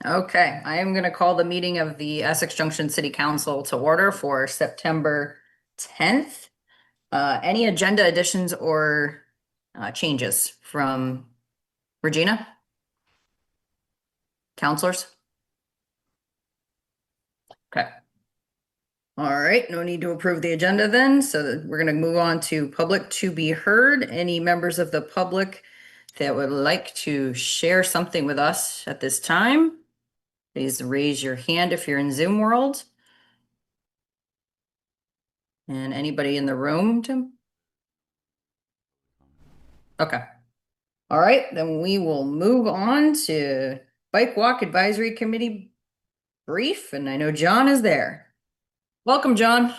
Okay, I am going to call the meeting of the Essex Junction City Council to order for September 10th. Any agenda additions or changes from Regina? Counselors? Okay. All right, no need to approve the agenda then. So we're going to move on to public to be heard. Any members of the public that would like to share something with us at this time? Please raise your hand if you're in Zoom world. And anybody in the room, Tim? Okay. All right, then we will move on to Bike Walk Advisory Committee brief, and I know John is there. Welcome, John.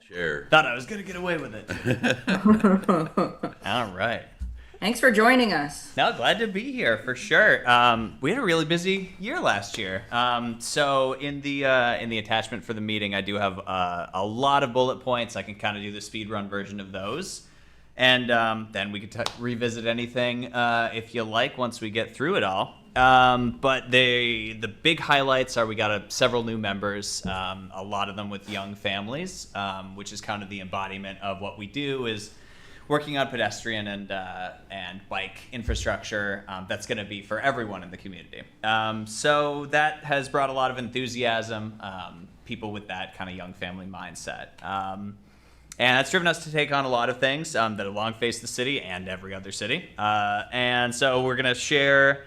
Sure. Thought I was gonna get away with it. All right. Thanks for joining us. No, glad to be here for sure. We had a really busy year last year. So in the attachment for the meeting, I do have a lot of bullet points. I can kind of do the speed run version of those, and then we could revisit anything if you like once we get through it all. But the big highlights are we got several new members, a lot of them with young families, which is kind of the embodiment of what we do is working on pedestrian and bike infrastructure that's going to be for everyone in the community. So that has brought a lot of enthusiasm, people with that kind of young family mindset. And that's driven us to take on a lot of things that along face the city and every other city. And so we're going to share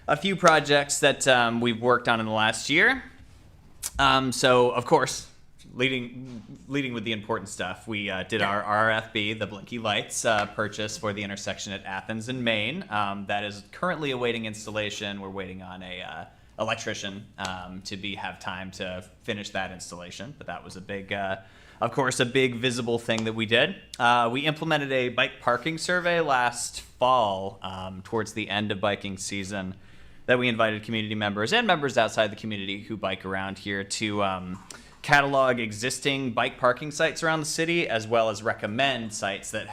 a few projects that we've worked on in the last year. So, of course, leading with the important stuff, we did our RFB, the Blinky Lights purchase for the intersection at Athens and Main. That is currently awaiting installation. We're waiting on a electrician to have time to finish that installation. But that was a big, of course, a big visible thing that we did. We implemented a bike parking survey last fall towards the end of biking season that we invited community members and members outside the community who bike around here to catalog existing bike parking sites around the city, as well as recommend sites that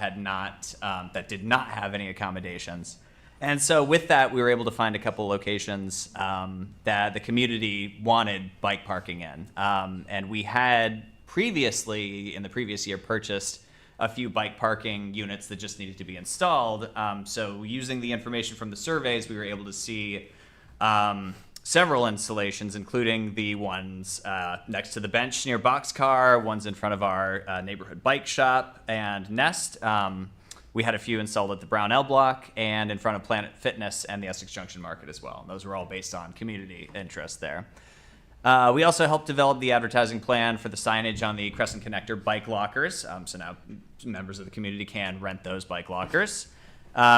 did not have any accommodations. And so with that, we were able to find a couple locations that the community wanted bike parking in. And we had previously, in the previous year, purchased a few bike parking units that just needed to be installed. So using the information from the surveys, we were able to see several installations, including the ones next to the bench near Boxcar, ones in front of our neighborhood bike shop and Nest. We had a few installed at the Brownell Block and in front of Planet Fitness and the Essex Junction Market as well. And those were all based on community interest there. We also helped develop the advertising plan for the signage on the Crescent Connector bike lockers. So now members of the community can rent those bike lockers.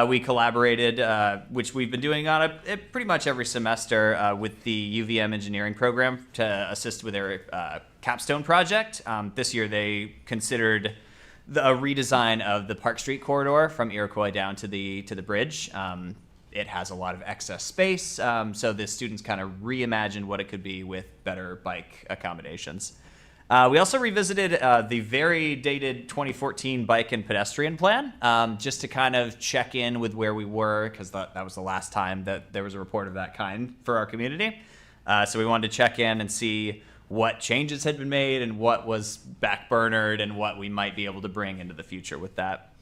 We collaborated, which we've been doing on pretty much every semester with the UVM engineering program to assist with their capstone project. This year they considered a redesign of the Park Street corridor from Iroquois down to the bridge. It has a lot of excess space, so the students kind of reimagined what it could be with better bike accommodations. We also revisited the very dated 2014 bike and pedestrian plan, just to kind of check in with where we were, because that was the last time that there was a report of that kind for our community. So we wanted to check in and see what changes had been made and what was backburnered and what we might be able to bring into the future with that.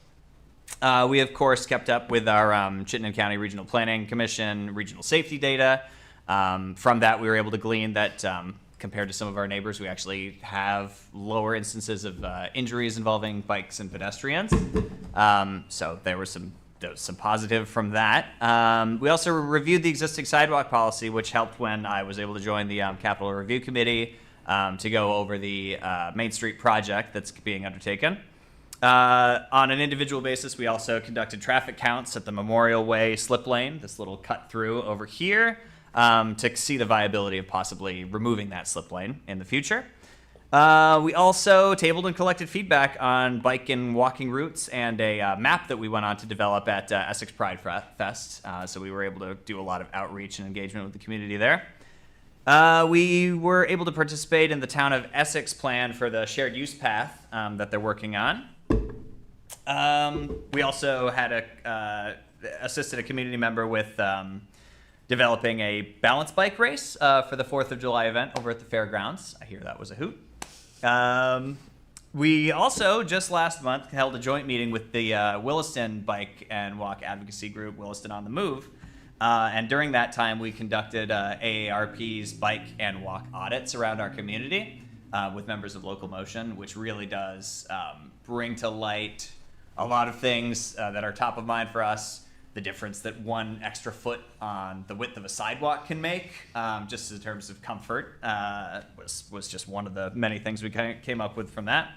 We, of course, kept up with our Chittenden County Regional Planning Commission regional safety data. From that, we were able to glean that compared to some of our neighbors, we actually have lower instances of injuries involving bikes and pedestrians. So there was some positive from that. We also reviewed the existing sidewalk policy, which helped when I was able to join the Capital Review Committee to go over the Main Street project that's being undertaken. On an individual basis, we also conducted traffic counts at the Memorial Way slip lane, this little cut through over here, to see the viability of possibly removing that slip lane in the future. We also tabled and collected feedback on bike and walking routes and a map that we went on to develop at Essex Pride Fest. So we were able to do a lot of outreach and engagement with the community there. We were able to participate in the town of Essex plan for the shared use path that they're working on. We also had assisted a community member with developing a balance bike race for the 4th of July event over at the fairgrounds. I hear that was a hoot. We also, just last month, held a joint meeting with the Williston Bike and Walk Advocacy Group, Williston on the Move. And during that time, we conducted AARP's bike and walk audits around our community with members of Local Motion, which really does bring to light a lot of things that are top of mind for us. The difference that one extra foot on the width of a sidewalk can make, just in terms of comfort, was just one of the many things we came up with from that.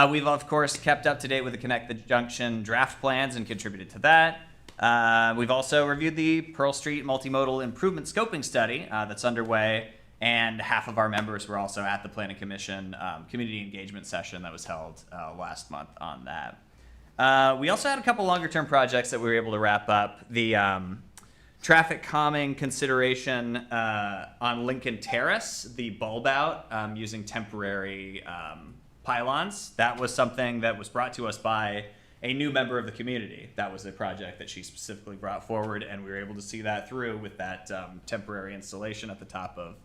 We've, of course, kept up to date with the Connect the Junction draft plans and contributed to that. We've also reviewed the Pearl Street Multimodal Improvement Scoping Study that's underway, and half of our members were also at the Planning Commission community engagement session that was held last month on that. We also had a couple longer-term projects that we were able to wrap up. The traffic calming consideration on Lincoln Terrace, the bulb out using temporary pylons. That was something that was brought to us by a new member of the community. That was a project that she specifically brought forward, and we were able to see that through with that temporary installation at the top of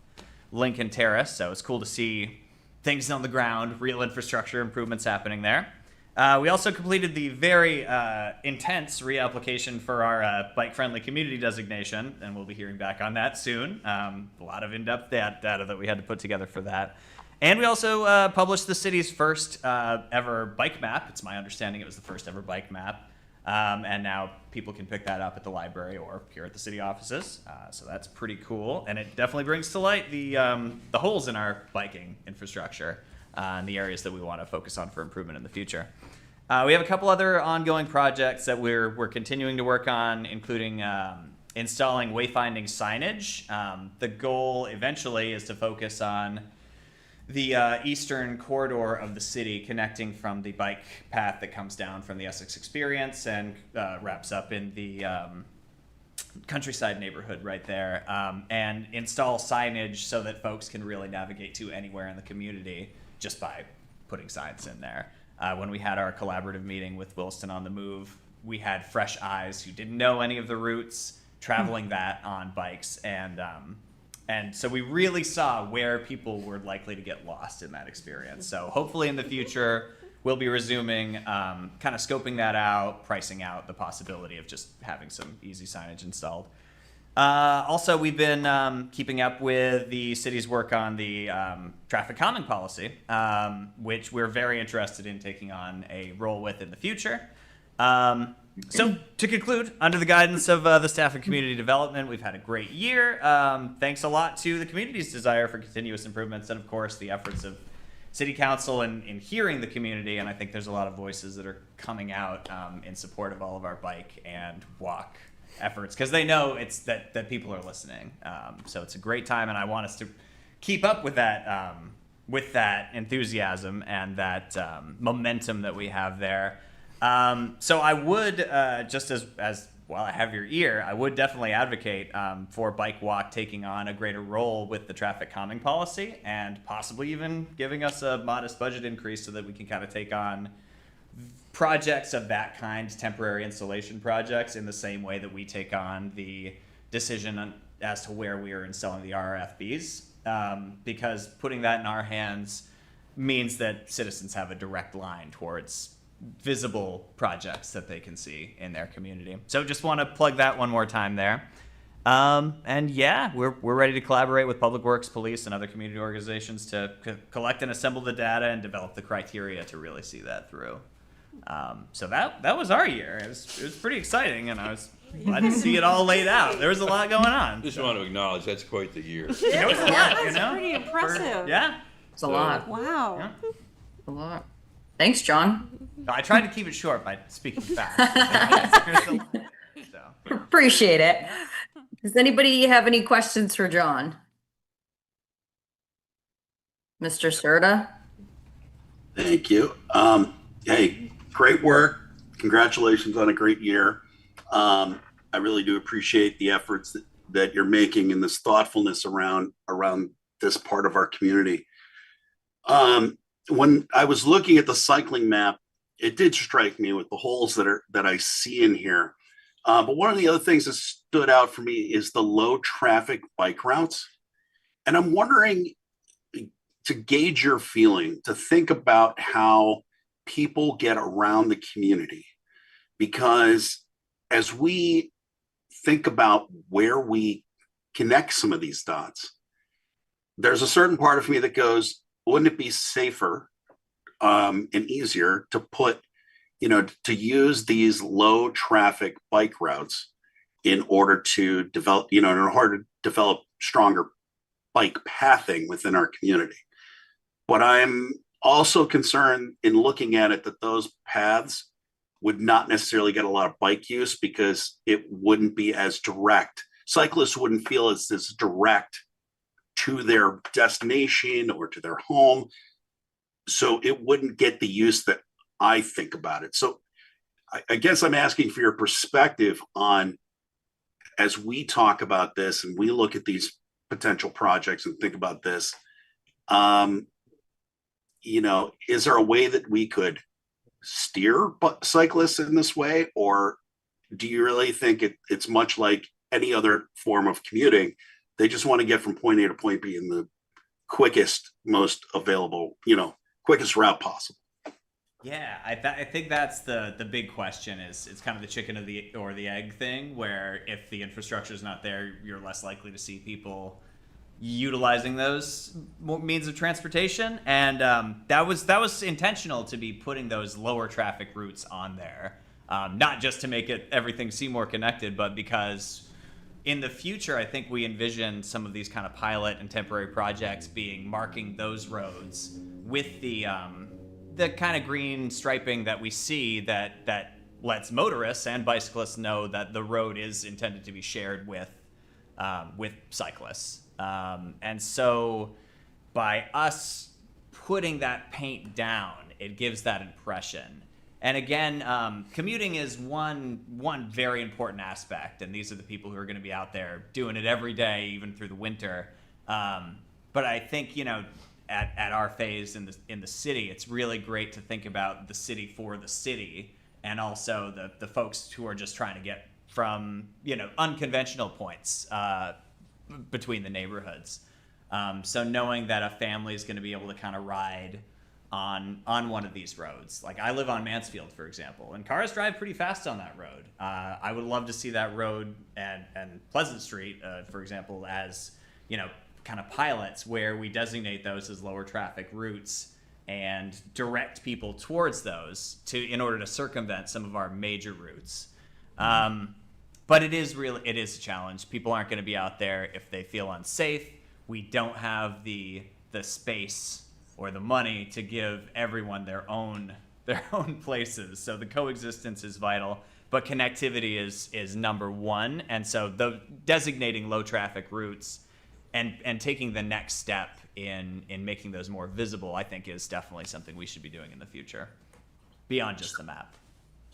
Lincoln Terrace. So it's cool to see things on the ground, real infrastructure improvements happening there. We also completed the very intense reapplication for our bike-friendly community designation, and we'll be hearing back on that soon. A lot of in-depth data that we had to put together for that. And we also published the city's first ever bike map. It's my understanding it was the first ever bike map. And now people can pick that up at the library or here at the city offices. So that's pretty cool. And it definitely brings to light the holes in our biking infrastructure and the areas that we want to focus on for improvement in the future. We have a couple other ongoing projects that we're continuing to work on, including installing wayfinding signage. The goal eventually is to focus on the eastern corridor of the city, connecting from the bike path that comes down from the Essex Experience and wraps up in the countryside neighborhood right there, and install signage so that folks can really navigate to anywhere in the community just by putting signs in there. When we had our collaborative meeting with Williston on the Move, we had fresh eyes who didn't know any of the routes traveling that on bikes, and so we really saw where people were likely to get lost in that experience. So hopefully in the future, we'll be resuming kind of scoping that out, pricing out the possibility of just having some easy signage installed. Also, we've been keeping up with the city's work on the traffic calming policy, which we're very interested in taking on a role with in the future. So to conclude, under the guidance of the staff and community development, we've had a great year. Thanks a lot to the community's desire for continuous improvements and, of course, the efforts of City Council in hearing the community. And I think there's a lot of voices that are coming out in support of all of our bike and walk efforts because they know it's that people are listening. So it's a great time, and I want us to keep up with that enthusiasm and that momentum that we have there. So I would, just as while I have your ear, I would definitely advocate for Bike Walk taking on a greater role with the traffic calming policy and possibly even giving us a modest budget increase so that we can kind of take on projects of that kind, temporary installation projects, in the same way that we take on the decision as to where we are installing the RFBs, because putting that in our hands means that citizens have a direct line towards visible projects that they can see in their community. So just want to plug that one more time there. And yeah, we're ready to collaborate with Public Works, police, and other community organizations to collect and assemble the data and develop the criteria to really see that through. So that was our year. It was pretty exciting, and I was glad to see it all laid out. There was a lot going on. Just want to acknowledge that's quite the year. It was a lot, you know? Pretty impressive. Yeah. It's a lot. Wow. Yeah. A lot. Thanks, John. I tried to keep it short by speaking fast. So. Appreciate it. Does anybody have any questions for John? Mr. Serta? Thank you. Hey, great work. Congratulations on a great year. I really do appreciate the efforts that you're making and this thoughtfulness around this part of our community. When I was looking at the cycling map it did strike me with the holes that I see in here. But one of the other things that stood out for me is the low traffic bike routes. And I'm wondering, to gauge your feeling, to think about how people get around the community. Because as we think about where we connect some of these dots, there's a certain part of me that goes, wouldn't it be safer and easier to put, to use these low traffic bike routes in order to develop, in order to develop stronger bike pathing within our community. But I'm also concerned in looking at it that those paths would not necessarily get a lot of bike use because it wouldn't be as direct. Cyclists wouldn't feel as direct to their destination or to their home. So it wouldn't get the use that I think about it. So I guess I'm asking for your perspective on, as we talk about this and we look at these potential projects and think about this, is there a way that we could steer cyclists in this way? Or do you really think it's much like any other form of commuting? They just want to get from point A to point B in the quickest, most available, quickest route possible. Yeah, I think that's the big question. Is it's kind of the chicken or the egg thing, where if the infrastructure is not there, you're less likely to see people utilizing those means of transportation. And that was intentional to be putting those lower traffic routes on there, not just to make everything seem more connected, but because in the future, I think we envision some of these kind of pilot and temporary projects marking those roads with the kind of green striping that we see that lets motorists and bicyclists know that the road is intended to be shared with cyclists. And so by us putting that paint down, it gives that impression. And again, commuting is one very important aspect, and these are the people who are going to be out there doing it every day, even through the winter. But I think, at our phase in the city, it's really great to think about the city for the city, and also the folks who are just trying to get from unconventional points between the neighborhoods. So knowing that a family is going to be able to kind of ride on one of these roads. Like I live on Mansfield, for example, and cars drive pretty fast on that road. I would love to see that road and Pleasant Street, for example, as kind of pilots where we designate those as lower traffic routes and direct people towards those in order to circumvent some of our major routes. But it is a challenge. People aren't going to be out there if they feel unsafe. We don't have the space or the money to give everyone their own places. So the coexistence is vital, but connectivity is number one. And so designating low traffic routes and taking the next step in making those more visible, I think, is definitely something we should be doing in the future, beyond just the map.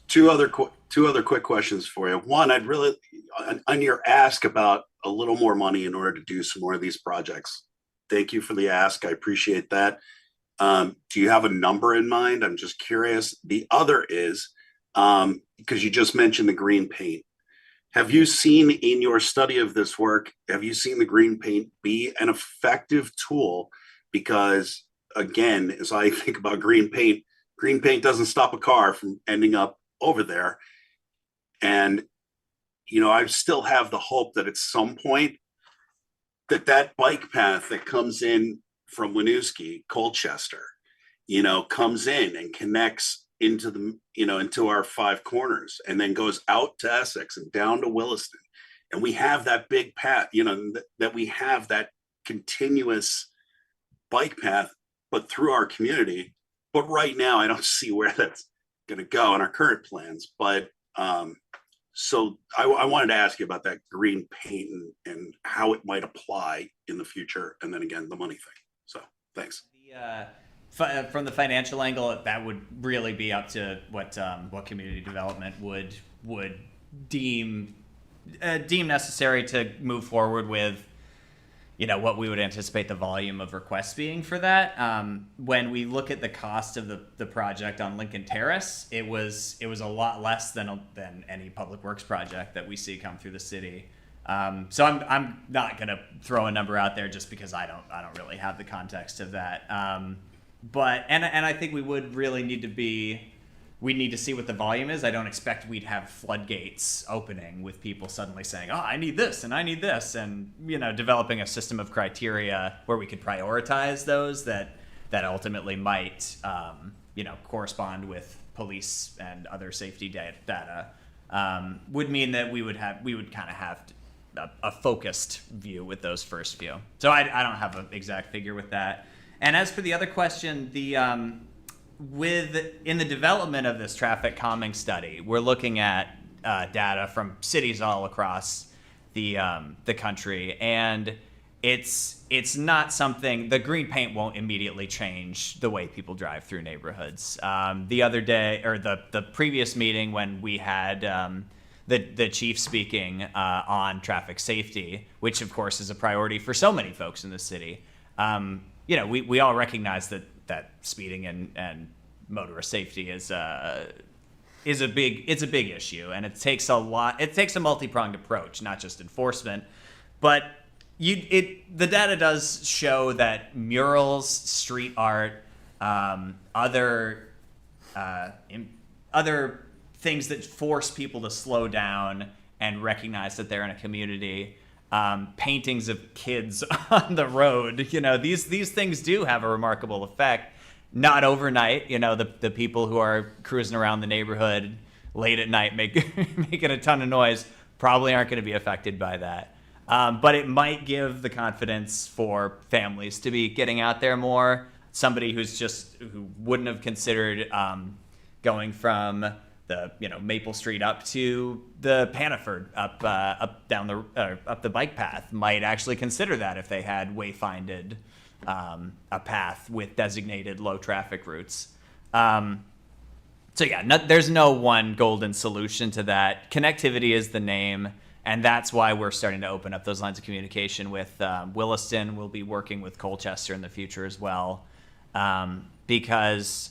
Two other quick questions for you. One, I'd really, on your ask about a little more money in order to do some more of these projects. Thank you for the ask. I appreciate that. Do you have a number in mind? I'm just curious. The other is, because you just mentioned the green paint. Have you seen in your study of this work, have you seen the green paint be an effective tool? Because again, as I think about green paint doesn't stop a car from ending up over there. And, I still have the hope that at some point that bike path that comes in from Winooski, Colchester, comes in and connects into into our five corners and then goes out to Essex and down to Williston. And we have that big path, that we have that continuous bike path, but through our community. But right now, I don't see where that's going to go in our current plans. But so I wanted to ask you about that green paint and how it might apply in the future. And then again, the money thing. So thanks. From the financial angle, that would really be up to what community development would deem necessary to move forward with. what we would anticipate the volume of requests being for that. When we look at the cost of the project on Lincoln Terrace, it was a lot less than any public works project that we see come through the city. So I'm not gonna throw a number out there just because I don't really have the context of that. But I think we would really need to see what the volume is. I don't expect we'd have floodgates opening with people suddenly saying, "Oh, I need this and I need this," and developing a system of criteria where we could prioritize those that ultimately might correspond with police and other safety data. Would mean that we would kind of have a focused view with those first few. So I don't have an exact figure with that. And as for the other question, in the development of this traffic calming study, we're looking at data from cities all across the country, and it's not something. The green paint won't immediately change the way people drive through neighborhoods. The other day, or the previous meeting when we had the chief speaking on traffic safety, which of course is a priority for so many folks in the city. We all recognize that speeding and motorist safety is a big issue, and it takes a multi-pronged approach, not just enforcement, but the data does show that murals, street art, other things that force people to slow down and recognize that they're in a community. Paintings of kids on the road, these things do have a remarkable effect. Not overnight, the people who are cruising around the neighborhood late at night making a ton of noise probably aren't going to be affected by that. But it might give the confidence for families to be getting out there more. Somebody who wouldn't have considered going from the Maple Street up to the Panaford up the bike path might actually consider that if they had wayfinded a path with designated low traffic routes. There's no one golden solution to that. Connectivity is the name, and that's why we're starting to open up those lines of communication with Williston. We'll be working with Colchester in the future as well, because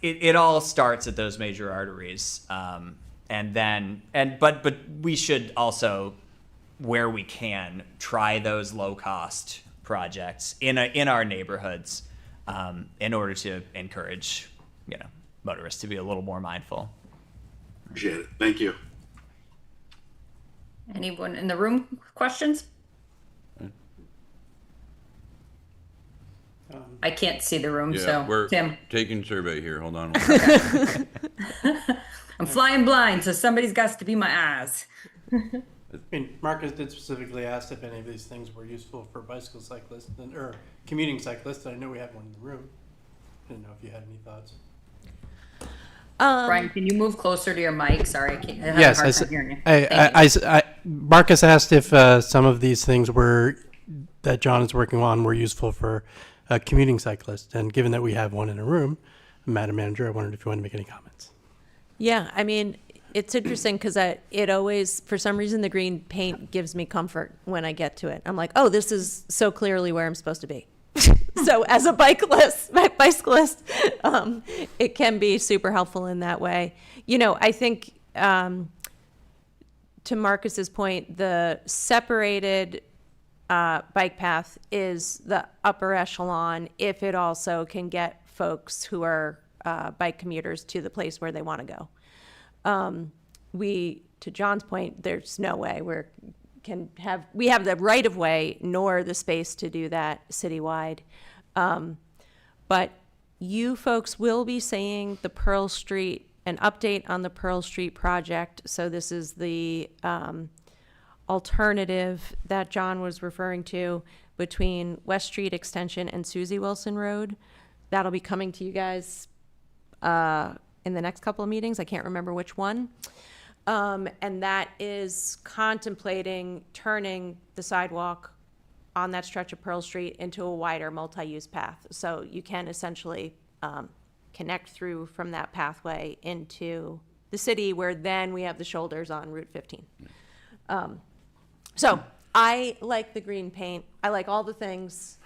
it all starts at those major arteries, but we should also, where we can, try those low cost projects in our neighborhoods, in order to encourage motorists to be a little more mindful. Appreciate it. Thank you. Anyone in the room questions? I can't see the room, Yeah, so we're Tim. taking survey here. Hold on. I'm flying blind, so somebody's got to be my eyes. Marcus did specifically ask if any of these things were useful for bicycle cyclists or commuting cyclists. I know we have one in the room. I didn't know if you had any thoughts. Brian, can you move closer to your mic? Sorry, I have Yes, a hard time hearing you. Marcus asked if some of these things that John is working on were useful for commuting cyclists. And given that we have one in a room, Madam Manager, I wondered if you wanted to make any comments. Yeah, I mean, it's interesting because it always, for some reason, the green paint gives me comfort when I get to it. I'm like, oh, this is so clearly where I'm supposed to be. So as a bicyclist, it can be super helpful in that way. I think to Marcus's point, the separated bike path is the upper echelon if it also can get folks who are bike commuters to the place where they want to go. To John's point, there's no way we have the right of way nor the space to do that citywide. But you folks will be seeing the Pearl Street, an update on the Pearl Street project. So this is the alternative that John was referring to between West Street Extension and Susie Wilson Road. That'll be coming to you guys in the next couple of meetings. I can't remember which one. And that is contemplating turning the sidewalk on that stretch of Pearl Street into a wider multi-use path. So you can essentially connect through from that pathway into the city, where then we have the shoulders on Route 15. So I like the green paint. I like all the things.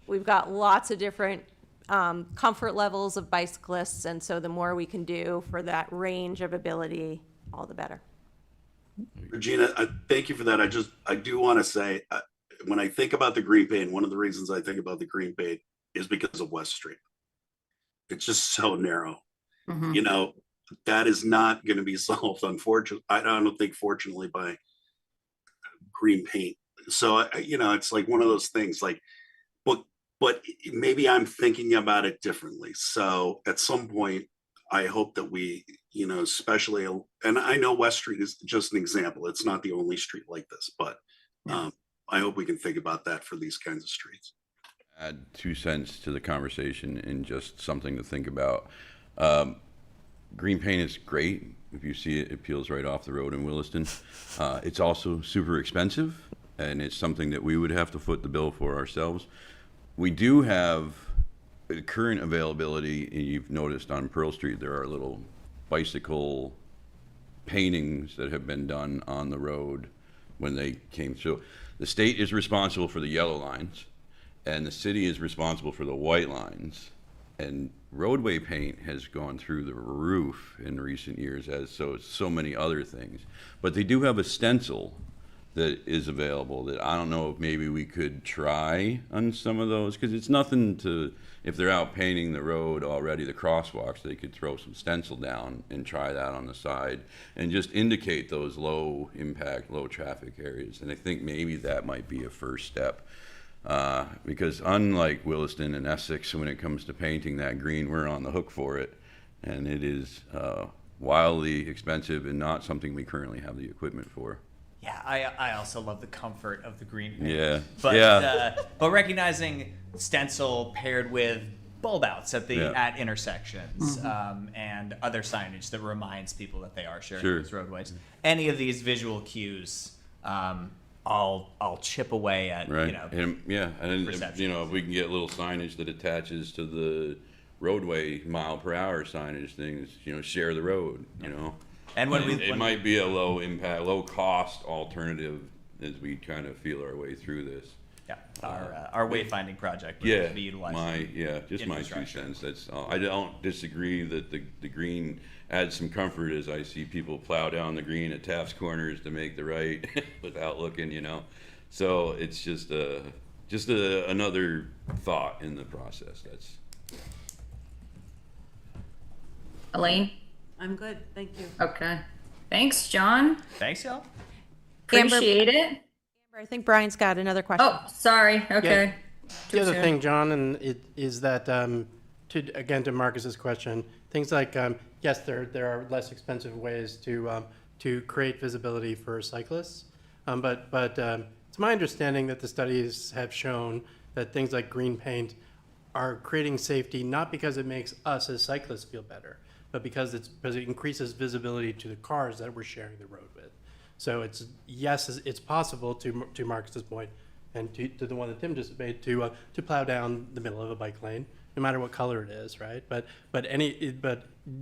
We've got lots of different comfort levels of bicyclists, and so the more we can do for that range of ability, all the better. Regina, thank you for that. I do want to say, when I think about the green paint, one of the reasons I think about the green paint is because of West Street. It's just so narrow. Mhm. You know, that is not going to be solved, unfortunately. I don't think, fortunately, by green paint. So, it's like one of those things like, but maybe I'm thinking about it differently. So at some point, I hope that we, especially, and I know West Street is just an example. It's not the only street like this, but I hope we can think about that for these kinds of streets. Add 2 cents to the conversation and just something to think about. Green paint is great. If you see it, it peels right off the road in Williston. It's also super expensive, and it's something that we would have to foot the bill for ourselves. We do have current availability, and you've noticed on Pearl Street there are little bicycle paintings that have been done on the road when they came through. The state is responsible for the yellow lines, and the city is responsible for the white lines. And roadway paint has gone through the roof in recent years, as so many other things. But they do have a stencil that is available that I don't know if maybe we could try on some of those, because it's nothing to, if they're out painting the road already, the crosswalks, they could throw some stencil down and try that on the side and just indicate those low impact, low traffic areas. And I think maybe that might be a first step. Because unlike Williston and Essex, when it comes to painting that green, we're on the hook for it. And it is wildly expensive and not something we currently have the equipment for. Yeah, I also love the comfort of the green paint. Yeah, But, yeah. but recognizing stencil paired with bulb outs at Yeah. at intersections and other signage that reminds people that they are sharing Sure. those roadways. Any of these visual cues, I'll chip away at. Right. And perception. if we can get little signage that attaches to the roadway mile-per-hour signage things, share the road, And when it might be a low impact, low cost alternative as we kind of feel our way through this. Yeah, our wayfinding project would Yeah, be utilized. my 2 infrastructure. cents. That's all. I don't disagree that the green adds some comfort as I see people plow down the green at Taft's Corners to make the right without looking, So it's just another thought in the process. That's Elaine? I'm good, thank you. Okay. Thanks, John. Thanks, y'all. Amber- Appreciate it. I think Brian's got another question. Oh, sorry. Okay. The Too other soon. thing, John, and it is that to Marcus's question, things like yes, there are less expensive ways to create visibility for cyclists, but it's my understanding that the studies have shown that things like green paint are creating safety not because it makes us as cyclists feel better, but because it increases visibility to the cars that we're sharing the road with. So it's possible to Marcus's point, and to the one that Tim just made, to plow down the middle of a bike lane, no matter what color it is, right? But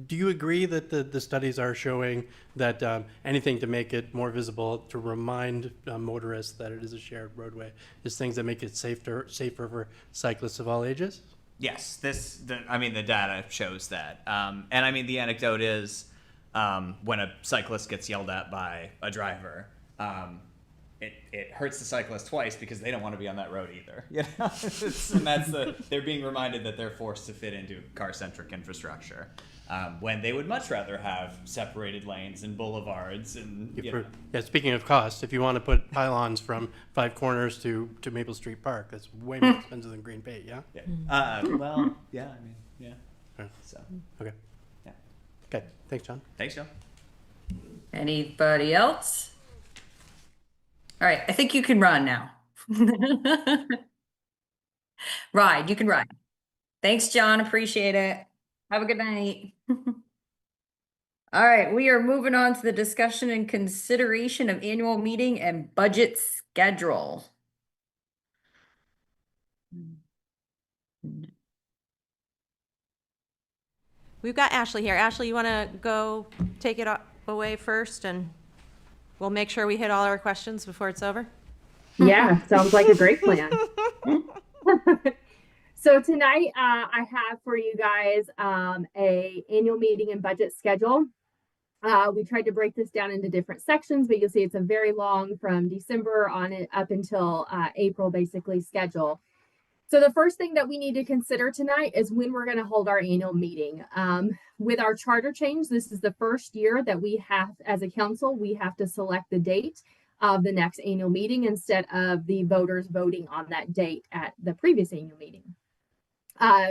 do you agree that the studies are showing that anything to make it more visible, to remind motorists that it is a shared roadway, is things that make it safer for cyclists of all ages? Yes, the data shows that. And the anecdote is when a cyclist gets yelled at by a driver, it hurts the cyclist twice because they don't want to be on that road either. They're being reminded that they're forced to fit into car-centric infrastructure when they would much rather have separated lanes and boulevards and. Yeah, speaking of cost, if you want to put pylons from Five Corners to Maple Street Park, that's way more expensive than green paint, yeah? Yeah. Right. So, Okay. yeah. Okay, thanks, John. Thanks, Joe. Anybody else? All right. I think you can run now. Ride. You can ride. Thanks, John. Appreciate it. Have a good night. All right. We are moving on to the discussion and consideration of annual meeting and budget schedule. We've got Ashley here. Ashley, you want to go take it away first, and we'll make sure we hit all our questions before it's over. Yeah, sounds like a great plan. So tonight, I have for you guys a annual meeting and budget schedule. We tried to break this down into different sections, but you'll see it's a very long from December on it up until April, basically, schedule. So the first thing that we need to consider tonight is when we're going to hold our annual meeting. With our charter change, this is the first year that we have, as a council, we have to select the date of the next annual meeting instead of the voters voting on that date at the previous annual meeting.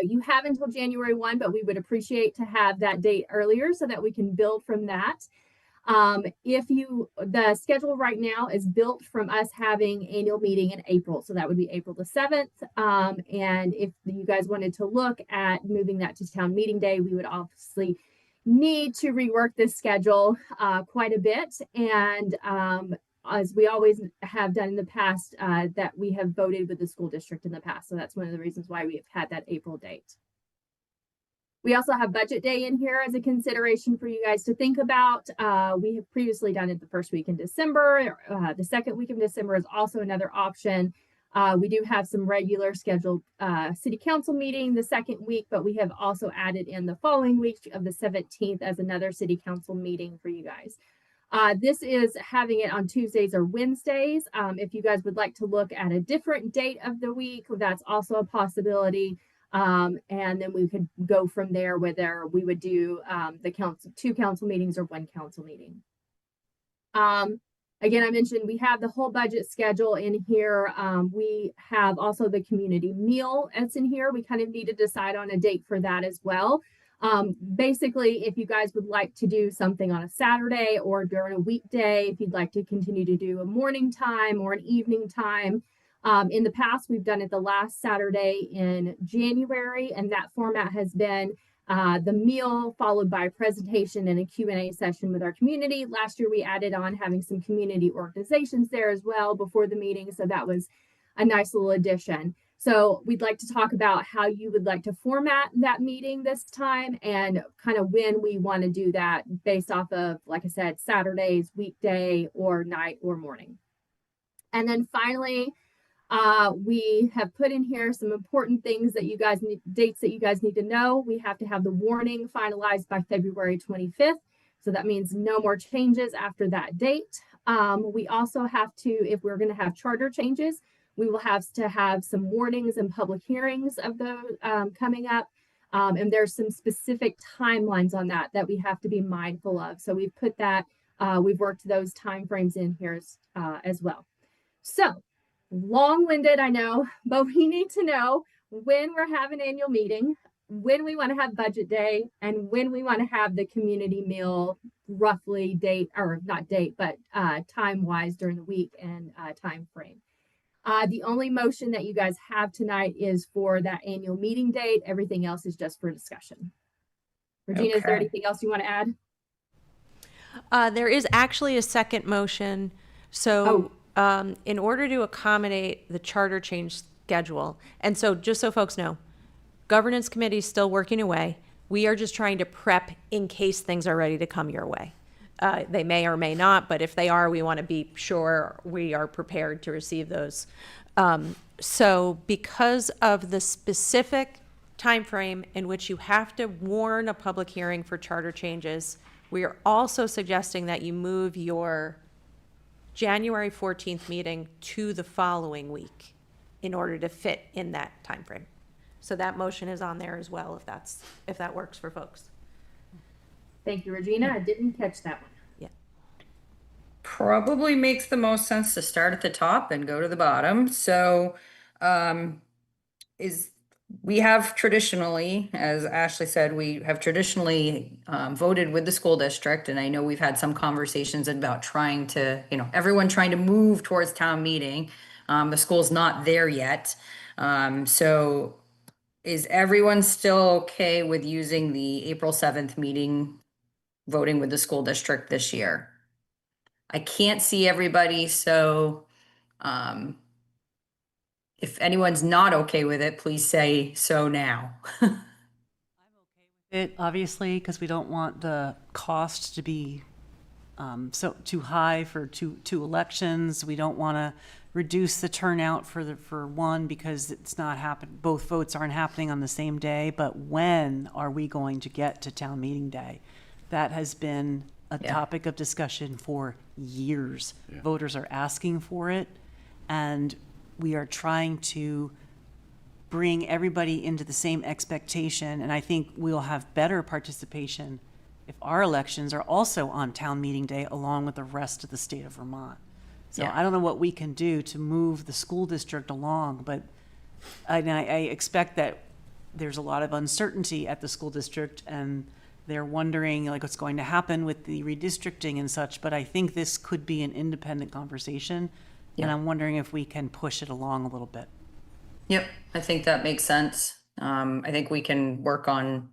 You have until January 1, but we would appreciate to have that date earlier so that we can build from that. The schedule right now is built from us having annual meeting in April. So that would be April the 7th. And if you guys wanted to look at moving that to town meeting day, we would obviously need to rework this schedule quite a bit. And as we always have done in the past, that we have voted with the school district in the past. So that's one of the reasons why we have had that April date. We also have budget day in here as a consideration for you guys to think about. We have previously done it the first week in December. The second week of December is also another option. We do have some regular scheduled city council meeting the second week, but we have also added in the following week of the 17th as another city council meeting for you guys. This is having it on Tuesdays or Wednesdays. If you guys would like to look at a different date of the week, that's also a possibility. And then we could go from there, whether we would do the two council meetings or one council meeting. Again, I mentioned we have the whole budget schedule in here. We have also the community meal that's in here. We kind of need to decide on a date for that as well. Basically, if you guys would like to do something on a Saturday or during a weekday, if you'd like to continue to do a morning time or an evening time. In the past, we've done it the last Saturday in January, and that format has been the meal followed by a presentation and a Q&A session with our community. Last year, we added on having some community organizations there as well before the meeting, so that was a nice little addition. So we'd like to talk about how you would like to format that meeting this time and kind of when we want to do that based off of, like I said, Saturdays, weekday, or night or morning. And then finally, we have put in here some important things that you guys need, dates that you guys need to know. We have to have the warning finalized by February 25th. So that means no more changes after that date. We also have to, if we're going to have charter changes, we will have to have some warnings and public hearings of those coming up. And there's some specific timelines on that we have to be mindful of. So we've put that, we've worked those timeframes in here as well. So long-winded, I know, but we need to know when we're having annual meeting, when we want to have budget day, and when we want to have the community meal, roughly date, or not date, but time-wise during the week and time frame. The only motion that you guys have tonight is for that annual meeting date. Everything else is just for discussion. Regina, is there anything else you want to add? There is actually a second motion. So in order to accommodate the charter change schedule, and so just so folks know, governance committee is still working away. We are just trying to prep in case things are ready to come your way. They may or may not, but if they are, we want to be sure we are prepared to receive those. So because of the specific time frame in which you have to warn a public hearing for charter changes, we are also suggesting that you move your January 14th meeting to the following week in order to fit in that time frame. So that motion is on there as well, if that works for folks. Thank you, Regina. I didn't catch that one. Yeah. Probably makes the most sense to start at the top and go to the bottom. So we have traditionally, as Ashley said, we have traditionally voted with the school district. And I know we've had some conversations about trying to, everyone trying to move towards town meeting. The school's not there yet. So is everyone still okay with using the April 7th meeting, voting with the school district this year? I can't see everybody, so if anyone's not okay with it, please say so now. It obviously, because we don't want the cost to be so too high for two elections. We don't want to reduce the turnout for one because it's not happen. Both votes aren't happening on the same day. But when are we going to get to town meeting day? That has been a topic of discussion for years. Yeah. Voters are asking for it, and we are trying to bring everybody into the same expectation. And I think we'll have better participation if our elections are also on town meeting day along with the rest of the state of Vermont. So Yeah. I don't know what we can do to move the school district along, but I expect that there's a lot of uncertainty at the school district, and they're wondering like what's going to happen with the redistricting and such. But I think this could be an independent conversation, and Yeah. I'm wondering if we can push it along a little bit. Yep, I think that makes sense. I think we can work on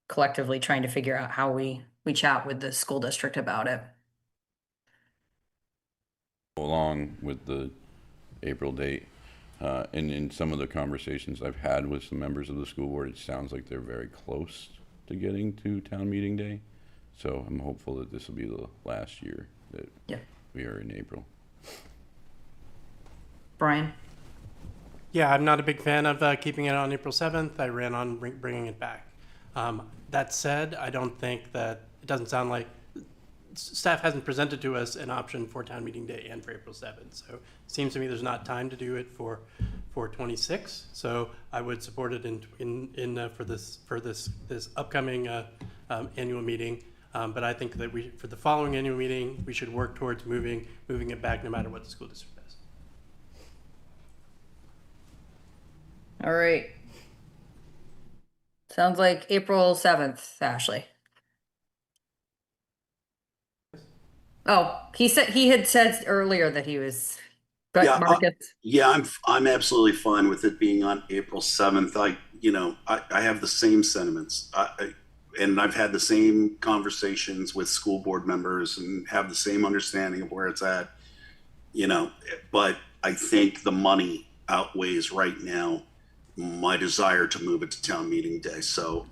collectively trying to figure out how we chat with the school district about it. Along with the April date. And in some of the conversations I've had with some members of the school board, it sounds like they're very close to getting to town meeting day. So I'm hopeful that this will be the last year that Yeah. we are in April. Brian? Yeah, I'm not a big fan of keeping it on April 7th. I ran on bringing it back. That said, I don't think that, it doesn't sound like, staff hasn't presented to us an option for town meeting day and for April 7th. So it seems to me there's not time to do it for 26. So I would support it for this upcoming annual meeting. But I think that for the following annual meeting, we should work towards moving it back no matter what the school district does. All right. Sounds like April 7th, Ashley. Oh, he had said earlier that he was, but Yeah, Marcus, Yeah, I'm absolutely fine with it being on April 7th. I have the same sentiments. And I've had the same conversations with school board members and have the same understanding of where it's at, but I think the money outweighs right now my desire to move it to town meeting day. So,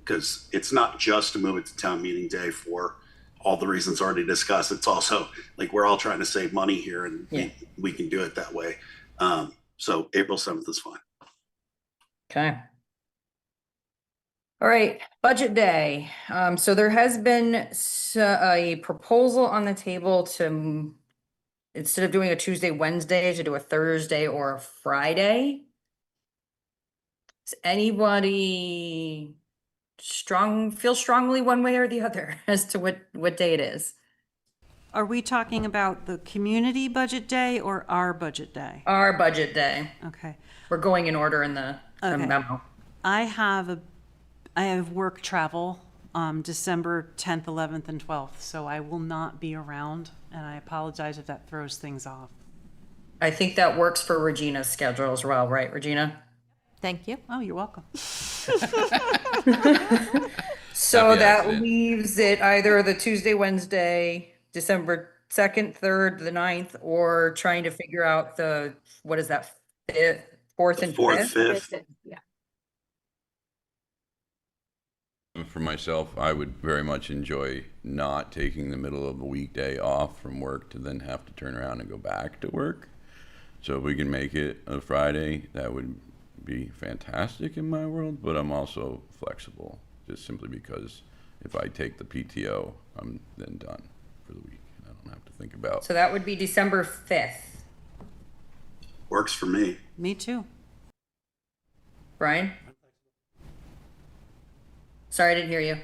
because it's not just to move it to town meeting day for all the reasons already discussed. It's also like we're all trying to save money here, and we can do it that way. So April 7th is fine. okay. All right, budget day. So there has been a proposal on the table to, instead of doing a Tuesday, Wednesday, to do a Thursday or a Friday. Does anybody feel strongly one way or the other as to what day it is? Are we talking about the community budget day or our budget day? Our budget day. Okay. We're going in order in the memo. I have work travel December 10th, 11th, and 12th, so I will not be around, and I apologize if that throws things off. I think that works for Regina's schedule as well, right, Regina? Thank you. Oh, you're welcome. So Happy that accident. leaves it either the Tuesday, Wednesday, December 2nd, 3rd, the 9th, or trying to figure out what is that, 5th, 4th, and 4th, 5th? 5th. Yeah. For myself, I would very much enjoy not taking the middle of a weekday off from work to then have to turn around and go back to work. So if we can make it a Friday, that would be fantastic in my world, but I'm also flexible, just simply because if I take the PTO, I'm then done for the week. I don't have to think about. So that would be December 5th. Works for me. Me too. Brian? Sorry, I didn't hear you.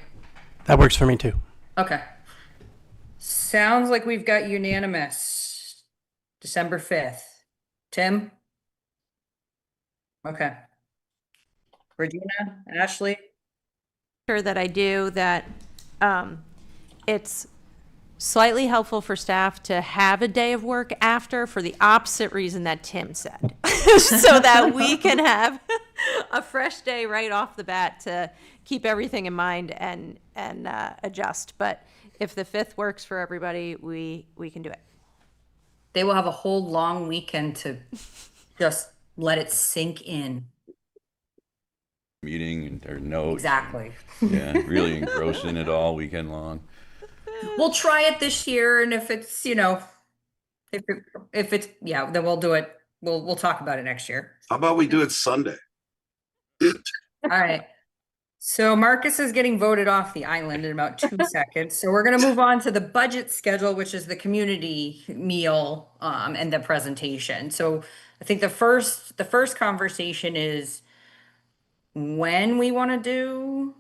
That works for me too. Okay. Sounds like we've got unanimous. December 5th. Tim? Okay. Regina, Ashley? Sure that I do that. It's slightly helpful for staff to have a day of work after for the opposite reason that Tim said. So that we can have a fresh day right off the bat to keep everything in mind and adjust. But if the 5th works for everybody, we can do it. They will have a whole long weekend to just let it sink in. Meeting and their notes. Exactly. Yeah, really engrossed in it all weekend long. we'll try it this year, and if it's, if it's, yeah, then we'll do it. We'll talk about it next year. How about we do it Sunday? All right. So Marcus is getting voted off the island in about 2 seconds. So we're gonna move on to the budget schedule, which is the community meal, and the presentation. So I think the first conversation is when we want to do,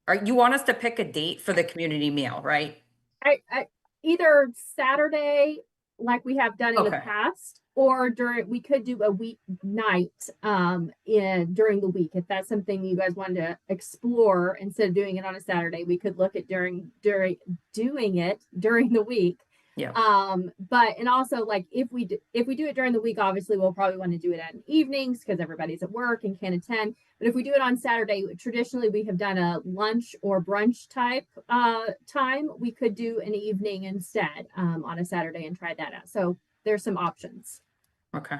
or you want us to pick a date for the community meal, right? I either Saturday, like we have done in the Okay. past, or we could do a weeknight during the week. If that's something you guys wanted to explore, instead of doing it on a Saturday, we could look at doing it during the week. Yeah. But and also, like, if we do it during the week, obviously we'll probably want to do it at evenings because everybody's at work and can't attend. But if we do it on Saturday, traditionally we have done a lunch or brunch type time. We could do an evening instead on a Saturday and try that out. So there's some options. Okay.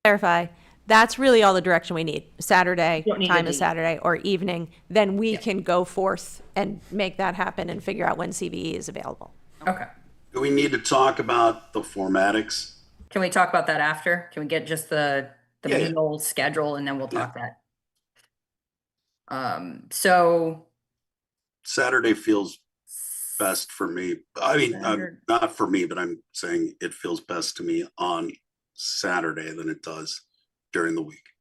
Clarify, that's really all the direction we need. Saturday, Don't need time a is date. Saturday, or evening. Then we Yeah. can go forth and make that happen and figure out when CVE is available. Okay. Do we need to talk about the formatics? Can we talk about that after? Can we get just the Yeah. meal schedule and then we'll talk that? So Saturday feels best for me. I mean, Saturday. not for me, but I'm saying it feels best to me on Saturday than it does during the week.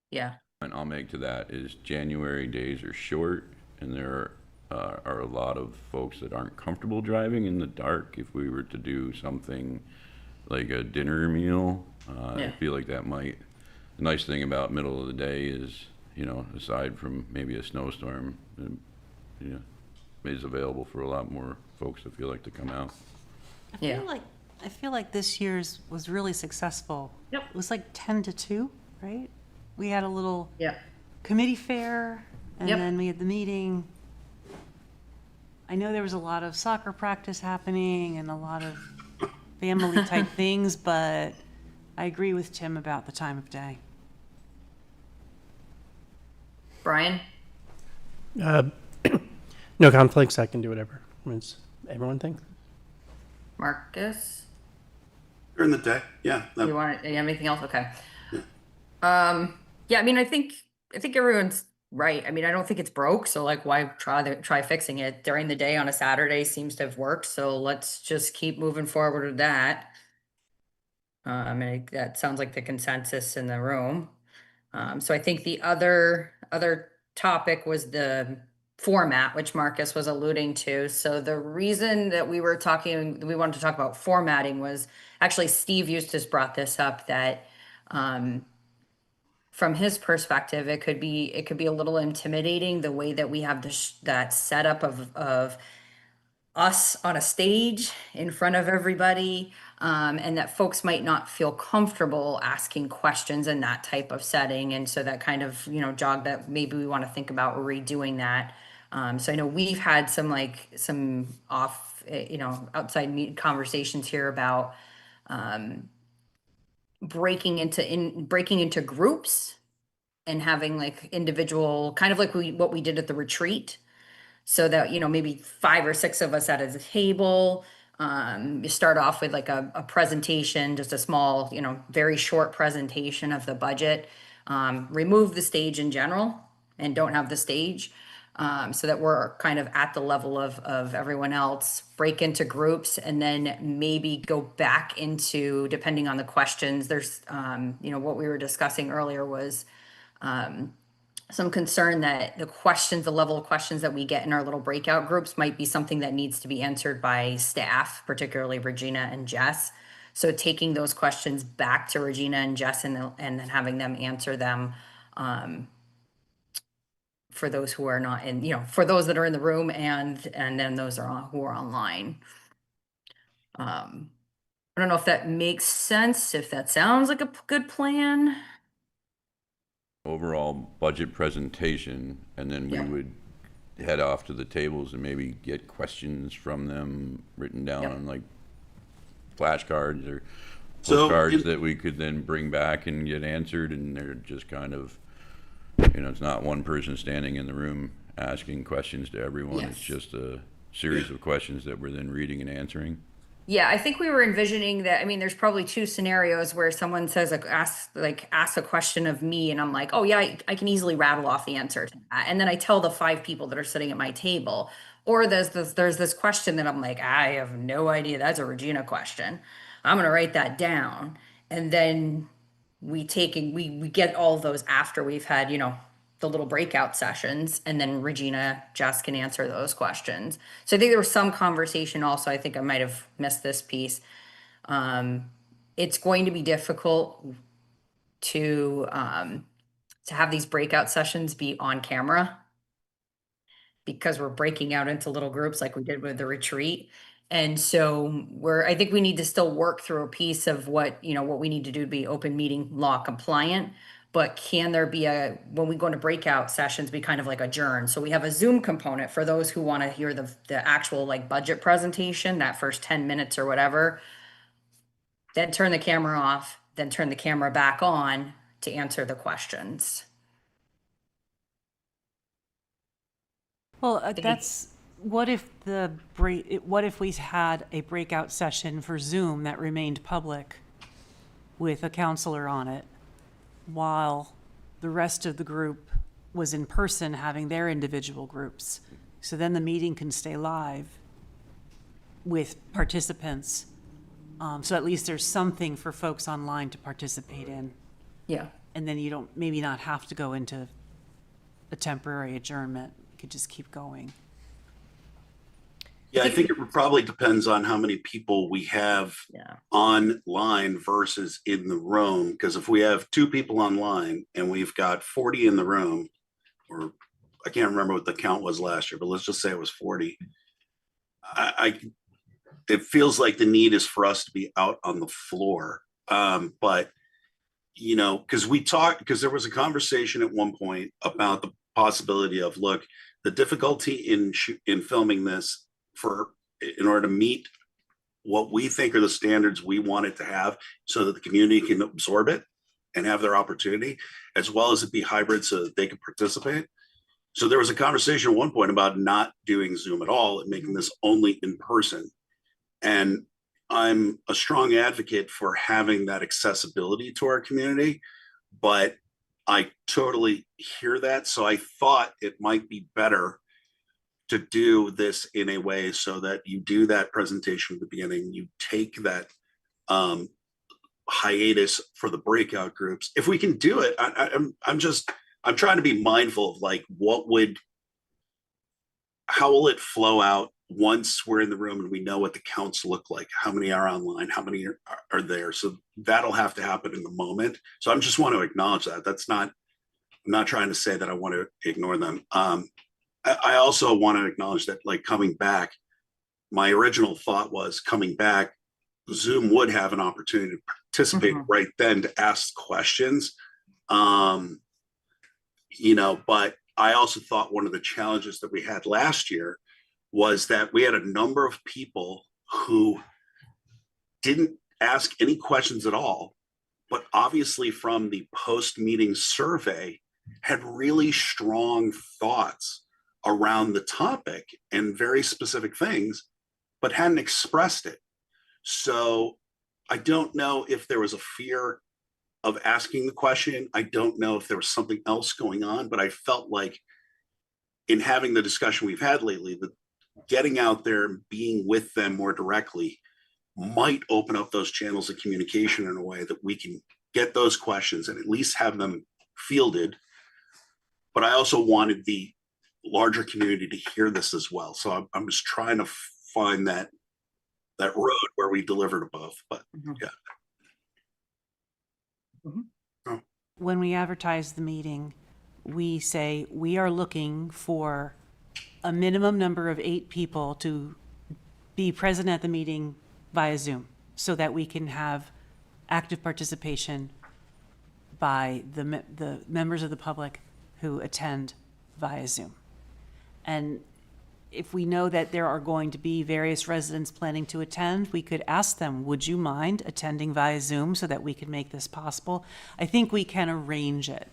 Yeah. And I'll make to that is January days are short, and there are a lot of folks that aren't comfortable driving in the dark. If we were to do something like a dinner meal, I Yeah. feel like that might. The nice thing about middle of the day is, aside from maybe a snowstorm, is available for a lot more folks that feel like to come out. Yeah. I feel like this year's was really successful. Yep. It was like 10 to 2, right? We had a little Yeah. committee fair, and Yep. then we had the meeting. I know there was a lot of soccer practice happening and a lot of family type things, but I agree with Tim about the time of day. Brian? No conflicts. I can do whatever. Does everyone think? Marcus? During the day, yeah. You want anything else? Okay. Yeah, I mean, I think everyone's right. I mean, I don't think it's broke, so like why try fixing it during the day on a Saturday seems to have worked, so let's just keep moving forward with that. I mean, that sounds like the consensus in the room. So I think the other topic was the format, which Marcus was alluding to. So the reason that we wanted to talk about formatting was actually Steve Eustace brought this up, that from his perspective, it could be a little intimidating the way that we have that setup of us on a stage in front of everybody, and that folks might not feel comfortable asking questions in that type of setting. And so that kind of, jogged that maybe we want to think about redoing that. So I know we've had some outside conversations here about breaking into groups and having like individual, kind of like what we did at the retreat. So that, maybe 5 or 6 of us at a table. You start off with like a presentation, just a small, very short presentation of the budget. Remove the stage in general and don't have the stage, so that we're kind of at the level of everyone else. Break into groups and then maybe go back into, depending on the questions. There's, what we were discussing earlier was some concern that the level of questions that we get in our little breakout groups might be something that needs to be answered by staff, particularly Regina and Jess. So taking those questions back to Regina and Jess and then having them answer them, for those who are not in, for those that are in the room and then those who are online. I don't know if that makes sense, if that sounds like a good plan. Overall budget presentation, and then we Yeah. would head off to the tables and maybe get questions from them written down Yep. on like flashcards or So, postcards that we could then bring back and get answered, and they're just kind of, it's not one person standing in the room asking questions to everyone. It's Yes. just a series of questions that we're then reading and answering. Yeah, I think we were envisioning that. I mean, there's probably two scenarios where someone says, ask a question of me, and I'm like, oh yeah, I can easily rattle off the answer to that. And then I tell the 5 people that are sitting at my table. Or there's this question that I'm like, I have no idea. That's a Regina question. I'm gonna write that down. And then we get all of those after we've had, the little breakout sessions, and then Regina just can answer those questions. So I think there was some conversation also. I think I might have missed this piece. It's going to be difficult to have these breakout sessions be on camera because we're breaking out into little groups like we did with the retreat. And so I think we need to still work through a piece of what we need to do to be open meeting law compliant. But can there be when we go into breakout sessions, be kind of like adjourn? So we have a Zoom component for those who want to hear the actual like budget presentation, that first 10 minutes or whatever. Then turn the camera off, then turn the camera back on to answer the questions. Well, what if what if we had a breakout session for Zoom that remained public with a counselor on it, while the rest of the group was in person having their individual groups? So then the meeting can stay live with participants. So at least there's something for folks online to participate in. Yeah. And then you don't, maybe not have to go into a temporary adjournment. You could just keep going. Yeah, I think it probably depends on how many people we have online versus in the room. Because if we have 2 people online and we've got 40 in the room, or I can't remember what the count was last year, but let's just say it was 40. It feels like the need is for us to be out on the floor. But because there was a conversation at one point about the possibility of, look, the difficulty in filming this in order to meet what we think are the standards we want it to have so that the community can absorb it and have their opportunity, as well as it be hybrid so that they can participate. So there was a conversation at one point about not doing Zoom at all and making this only in person. And I'm a strong advocate for having that accessibility to our community, but I totally hear that. So I thought it might be better to do this in a way so that you do that presentation at the beginning, you take that hiatus for the breakout groups. If we can do it, I'm trying to be mindful of like, how will it flow out once we're in the room and we know what the counts look like, how many are online, how many are there. So that'll have to happen in the moment. So I just want to acknowledge that. I'm not trying to say that I want to ignore them. I also want to acknowledge that, like, coming back, my original thought was coming back, Zoom would have an opportunity to participate right then to ask questions. But I also thought one of the challenges that we had last year was that we had a number of people who didn't ask any questions at all, but obviously from the post-meeting survey had really strong thoughts around the topic and very specific things, but hadn't expressed it. So I don't know if there was a fear of asking the question. I don't know if there was something else going on, but I felt like in having the discussion we've had lately, that getting out there and being with them more directly might open up those channels of communication in a way that we can get those questions and at least have them fielded. But I also wanted the larger community to hear this as well. So I'm just trying to find that road where we deliver to both. But yeah. When we advertise the meeting, we say we are looking for a minimum number of 8 people to be present at the meeting via Zoom so that we can have active participation by the members of the public who attend via Zoom. And if we know that there are going to be various residents planning to attend, we could ask them, would you mind attending via Zoom so that we can make this possible? I think we can arrange it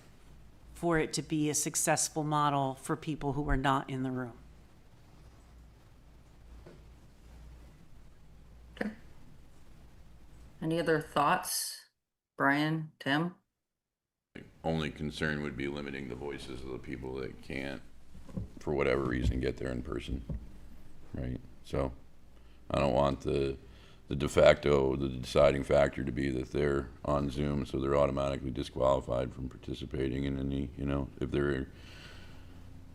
for it to be a successful model for people who are not in the room. Okay. Any other thoughts? Brian, Tim? Only concern would be limiting the voices of the people that can't, for whatever reason, get there in person, right? So I don't want the de facto, the deciding factor to be that they're on Zoom, so they're automatically disqualified from participating in any,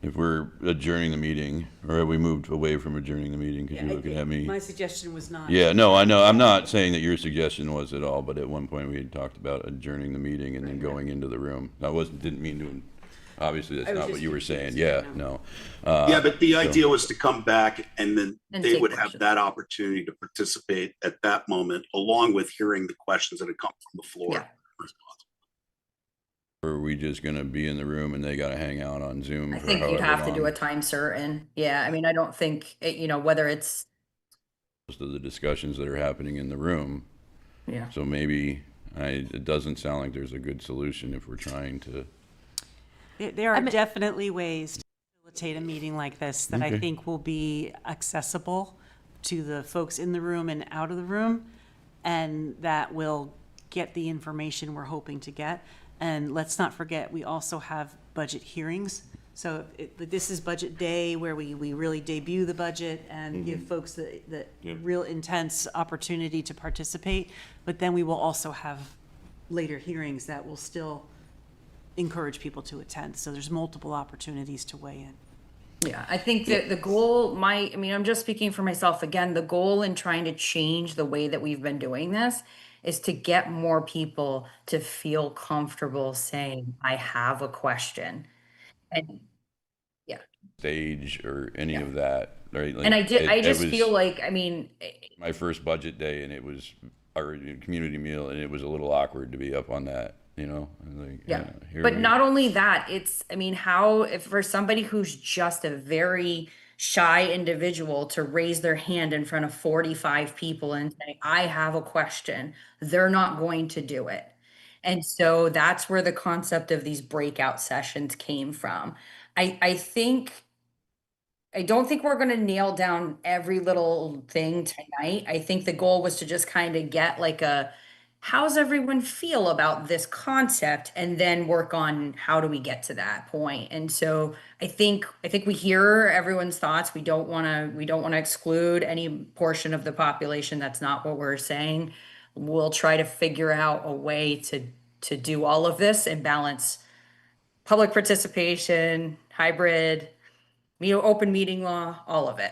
if we're adjourning the meeting, or have we moved away from adjourning the meeting, because you're looking at me. My suggestion was not. Yeah, no, I know. I'm not saying that your suggestion was at all, but at one point we had talked about adjourning the meeting and then going into the room. I didn't mean to, obviously that's I was not what just you were saying. confused, Yeah, no. no. Yeah, but the idea was to come back and then And they take would have questions. that opportunity to participate at that moment, along with hearing the questions that had come from the floor. Yeah. Or are we just gonna be in the room and they gotta hang out on Zoom I for think you'd however have to do a long? time certain. Yeah, I mean, I don't think, whether it's, Most of the discussions that are happening in the room. yeah. So maybe, it doesn't sound like there's a good solution if we're trying to. There are definitely ways to facilitate a meeting like this that I Okay. think will be accessible to the folks in the room and out of the room, and that will get the information we're hoping to get. And let's not forget, we also have budget hearings. So this is budget day where we really debut the budget and give folks the real intense opportunity to participate. But then we will also have later hearings that will still encourage people to attend. So there's multiple opportunities to weigh in. Yeah, I think that the goal I'm just speaking for myself again, the goal in trying to change the way that we've been doing this is to get more people to feel comfortable saying, I have a question. And yeah, Stage or any Yeah. of that, right? and I It just was feel like, my first budget day, and it was our community meal, and it was a little awkward to be up on that, like, yeah, here but we- not only that, how, if for somebody who's just a very shy individual to raise their hand in front of 45 people and say, I have a question, they're not going to do it. And so that's where the concept of these breakout sessions came from. I don't think we're going to nail down every little thing tonight. I think the goal was to just kind of get like how's everyone feel about this concept, and then work on how do we get to that point. And so I think we hear everyone's thoughts. We don't want to exclude any portion of the population. That's not what we're saying. We'll try to figure out a way to do all of this and balance public participation, hybrid, open meeting law, all of it.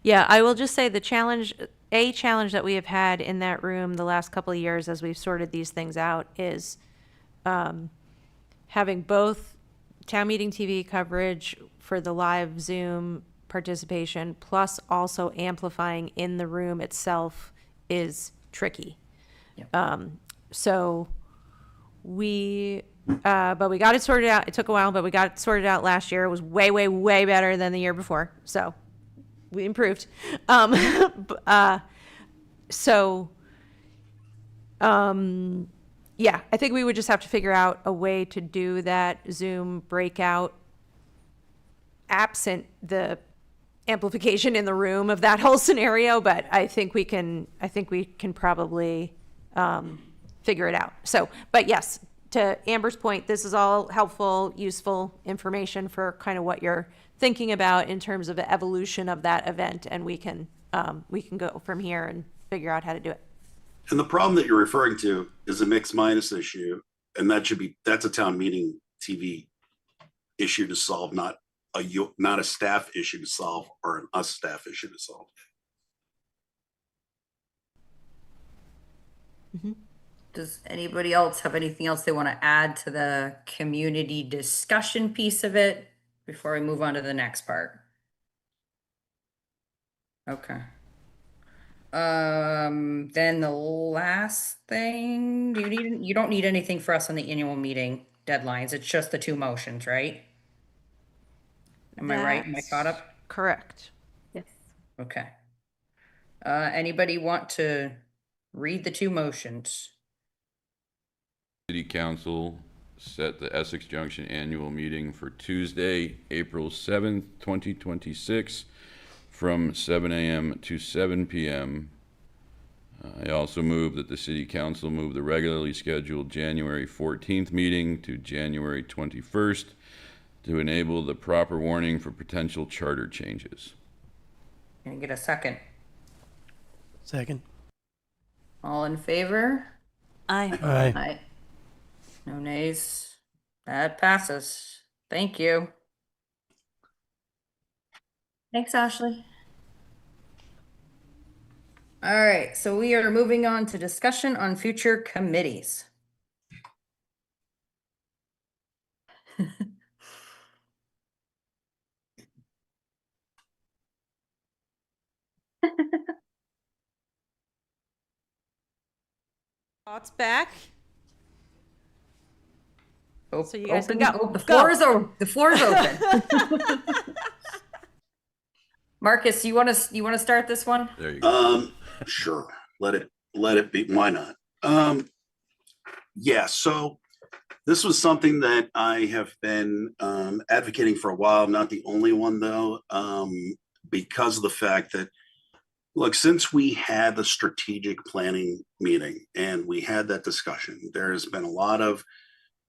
Yeah, I will just say a challenge that we have had in that room the last couple of years as we've sorted these things out is having both Town Meeting TV coverage for the live Zoom participation, plus also amplifying in the room itself is tricky. So but we got it sorted out. It took a while, but we got it sorted out last year. It was way, way, way better than the year before. So we improved. Yeah, I think we would just have to figure out a way to do that Zoom breakout absent the amplification in the room of that whole scenario. But I think we can probably figure it out. So, but yes, to Amber's point, this is all helpful, useful information for kind of what you're thinking about in terms of the evolution of that event, and we can go from here and figure out how to do it. And the problem that you're referring to is a mixed minus issue, and that's a town meeting TV issue to solve, not a staff issue to solve, or an us staff issue to solve. Does anybody else have anything else they want to add to the community discussion piece of it before we move on to the next part? Okay. Then the last thing, you don't need anything for us on the annual meeting deadlines. It's just the two motions, right? Am I right? Am I caught up? Correct. Yes. Okay. Anybody want to read the two motions? City council set the Essex Junction annual meeting for Tuesday, April 7th, 2026, from 7 a.m. to 7 p.m. I also move that the City Council move the regularly scheduled January 14th meeting to January 21st to enable the proper warning for potential charter changes. Can I get a second? Second. All in favor? Aye. Aye. Aye. No nays. That passes. Thank you. Thanks, Ashley. All right, so we are moving on to discussion on future committees. Thoughts back? Oh, So you guys can open- go. oh, the Go. floor is open. The floor is open. Marcus, you want to start this one? There you go. Sure. Let it be. Why not? Yeah. So this was something that I have been advocating for a while. I'm not the only one though, because of the fact that, look, since we had the strategic planning meeting and we had that discussion, there has been a lot of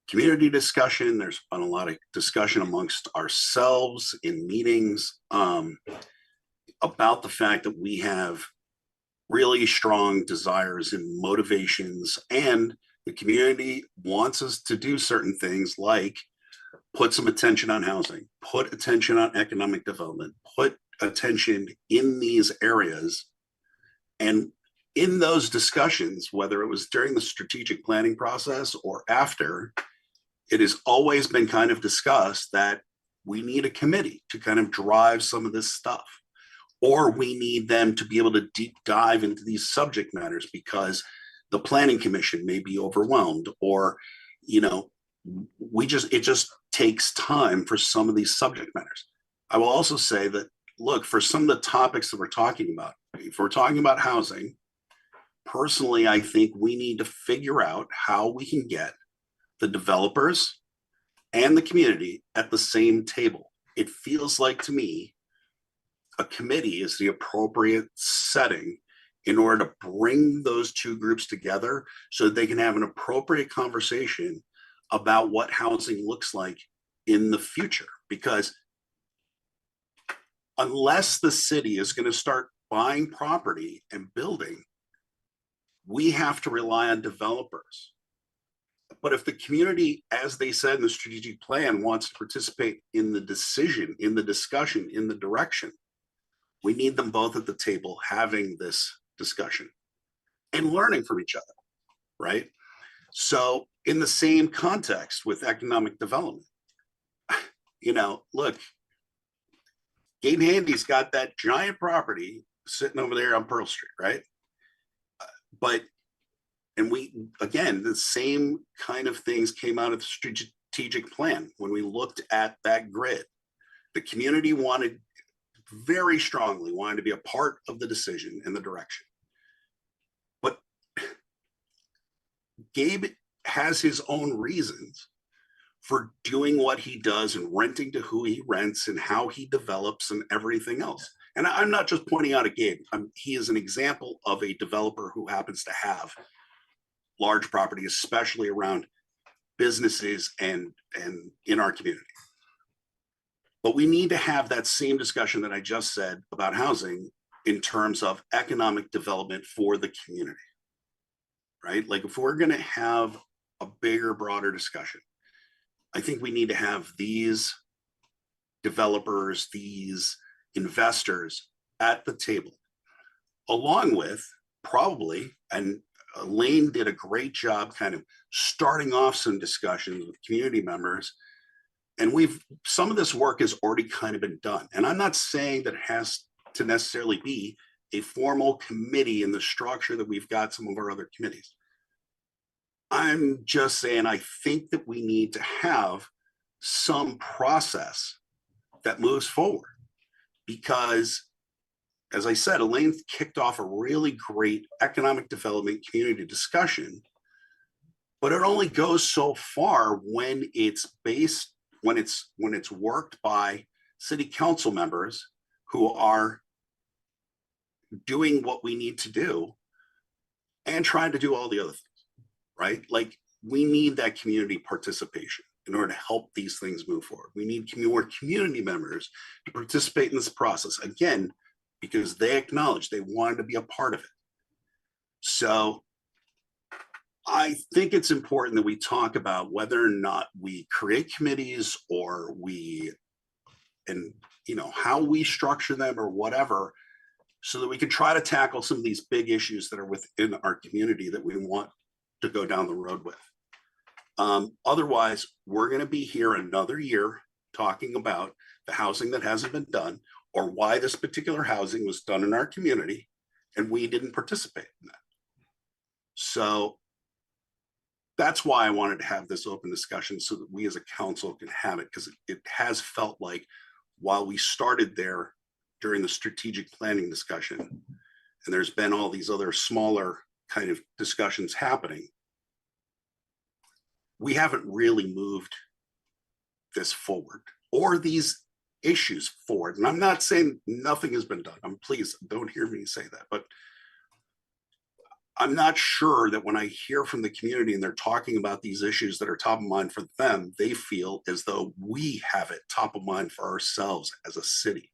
community discussion. There's been a lot of discussion amongst ourselves in meetings about the fact that we have really strong desires and motivations, and the community wants us to do certain things like put some attention on housing, put attention on economic development, put attention in these areas. And in those discussions, whether it was during the strategic planning process or after, it has always been kind of discussed that we need a committee to kind of drive some of this stuff, or we need them to be able to deep dive into these subject matters because the planning commission may be overwhelmed, or, you know, it just takes time for some of these subject matters. I will also say that, look, for some of the topics that we're talking about, if we're talking about housing, personally, I think we need to figure out how we can get the developers and the community at the same table. It feels like to me, a committee is the appropriate setting in order to bring those two groups together so that they can have an appropriate conversation about what housing looks like in the future. Because unless the city is going to start buying property and building, we have to rely on developers. But if the community, as they said in the strategic plan, wants to participate in the decision, in the discussion, in the direction, we need them both at the table having this discussion and learning from each other, right? So in the same context with economic development, you know, look, Gabe Handy's got that giant property sitting over there on Pearl Street, right? And we, again, the same kind of things came out of the strategic plan when we looked at that grid. The community very strongly wanted to be a part of the decision and the direction. But Gabe has his own reasons for doing what he does and renting to who he rents and how he develops and everything else. And I'm not just pointing out at Gabe. He is an example of a developer who happens to have large property, especially around businesses and in our community. But we need to have that same discussion that I just said about housing in terms of economic development for the community, right? Like if we're going to have a bigger, broader discussion, I think we need to have these developers, these investors at the table, along with probably, and Elaine did a great job kind of starting off some discussions with community members. And some of this work has already kind of been done. And I'm not saying that it has to necessarily be a formal committee in the structure that we've got some of our other committees. I'm just saying, I think that we need to have some process that moves forward because, as I said, Elaine kicked off a really great economic development community discussion, but it only goes so far when it's worked by city council members who are doing what we need to do and trying to do all the other things, right? Like, we need that community participation in order to help these things move forward. We need more community members to participate in this process, again, because they acknowledge they wanted to be a part of it. So I think it's important that we talk about whether or not we create committees or how we structure them or whatever, so that we can try to tackle some of these big issues that are within our community that we want to go down the road with. Otherwise, we're going to be here another year talking about the housing that hasn't been done, or why this particular housing was done in our community and we didn't participate in that. So that's why I wanted to have this open discussion, so that we as a council can have it, because it has felt like, while we started there during the strategic planning discussion, and there's been all these other smaller kind of discussions happening, we haven't really moved this forward, or these issues forward. And I'm not saying nothing has been done. Please don't hear me say that, but I'm not sure that when I hear from the community and they're talking about these issues that are top of mind for them, they feel as though we have it top of mind for ourselves as a city.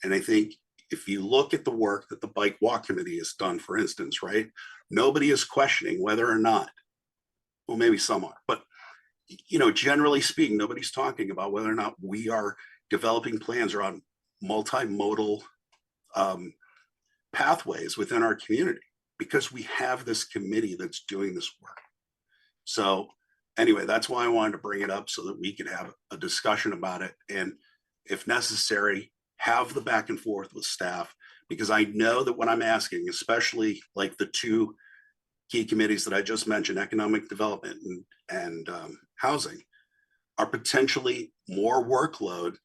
And I think if you look at the work that the Bike Walk Committee has done, for instance, right, nobody is questioning whether or not, well, maybe some are, but generally speaking, nobody's talking about whether or not we are developing plans around multimodal pathways within our community, because we have this committee that's doing this work. So anyway, that's why I wanted to bring it up, so that we could have a discussion about it, and if necessary, have the back and forth with staff, because I know that when I'm asking, especially like the two key committees that I just mentioned, economic development and housing, are potentially more workload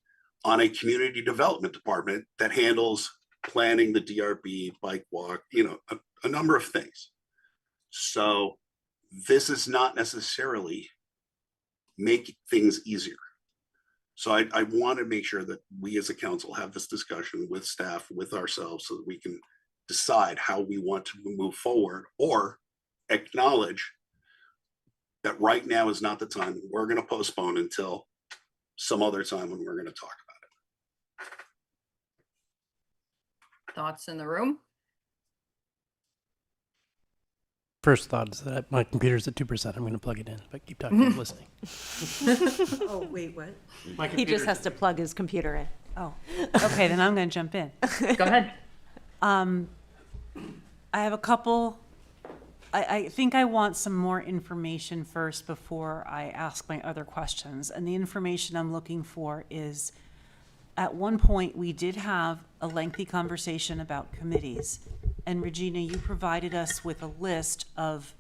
on a community development department that handles planning, the DRB, bike walk, a number of things. So this is not necessarily make things easier. So I want to make sure that we as a council have this discussion with staff, with ourselves, so that we can decide how we want to move forward, or acknowledge that right now is not the time. We're going to postpone until some other time when we're going to talk about it. Thoughts in the room? First thought is that my computer's at 2%. I'm going to plug it in, but keep talking, I'm listening. Oh, wait, what? He just has to plug his computer in. Oh, okay, then I'm going to jump in. Go ahead. I have a couple, I think I want some more information first before I ask my other questions. And the information I'm looking for is, at one point, we did have a lengthy conversation about committees. And Regina, you provided us with a list of,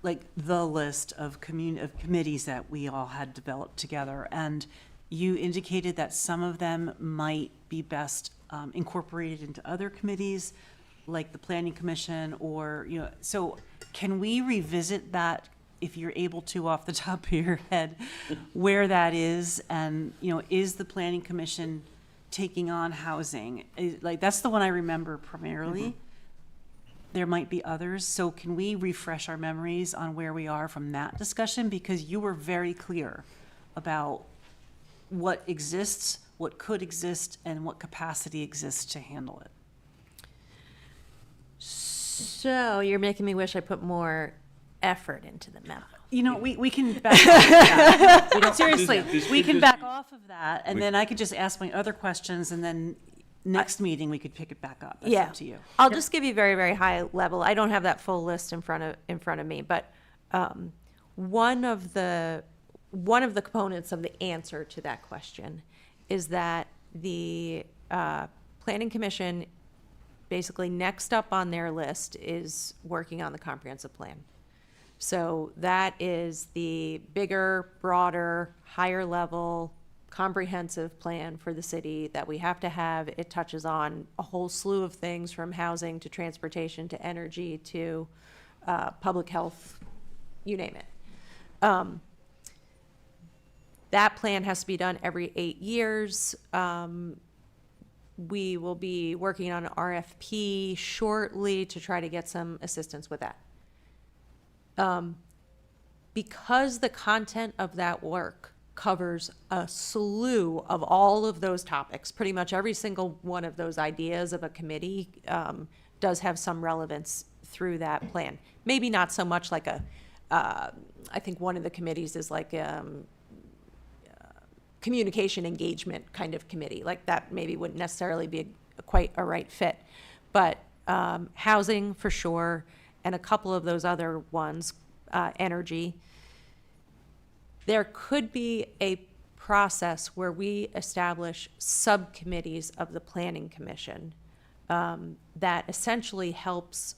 the list of committees that we all had developed together. And you indicated that some of them might be best incorporated into other committees, like the Planning Commission, or, so can we revisit that, if you're able to, off the top of your head, where that is? And, is the Planning Commission taking on housing? That's the one I remember primarily. Mm-hmm. There might be others. So can we refresh our memories on where we are from that discussion? Because you were very clear about what exists, what could exist, and what capacity exists to handle it. So you're making me wish I put more effort into the memo. We can back off of that. Seriously, we can back off of that, and then I could just ask my other questions, and then next meeting we could pick it back up. That's up to you. I'll just give you very, very high level. I don't have that full list in front of me, but one of the components of the answer to that question is that the Planning Commission, basically next up on their list, is working on the comprehensive plan. So that is the bigger, broader, higher level, comprehensive plan for the city that we have to have. It touches on a whole slew of things, from housing to transportation to energy to public health you name it. That plan has to be done every 8 years. We will be working on an RFP shortly to try to get some assistance with that. Because the content of that work covers a slew of all of those topics, pretty much every single one of those ideas of a committee does have some relevance through that plan. Maybe not so much like I think one of the committees is like communication engagement kind of committee. Like that maybe wouldn't necessarily be quite a right fit. But housing for sure, and a couple of those other ones, energy. There could be a process where we establish subcommittees of the Planning Commission that essentially helps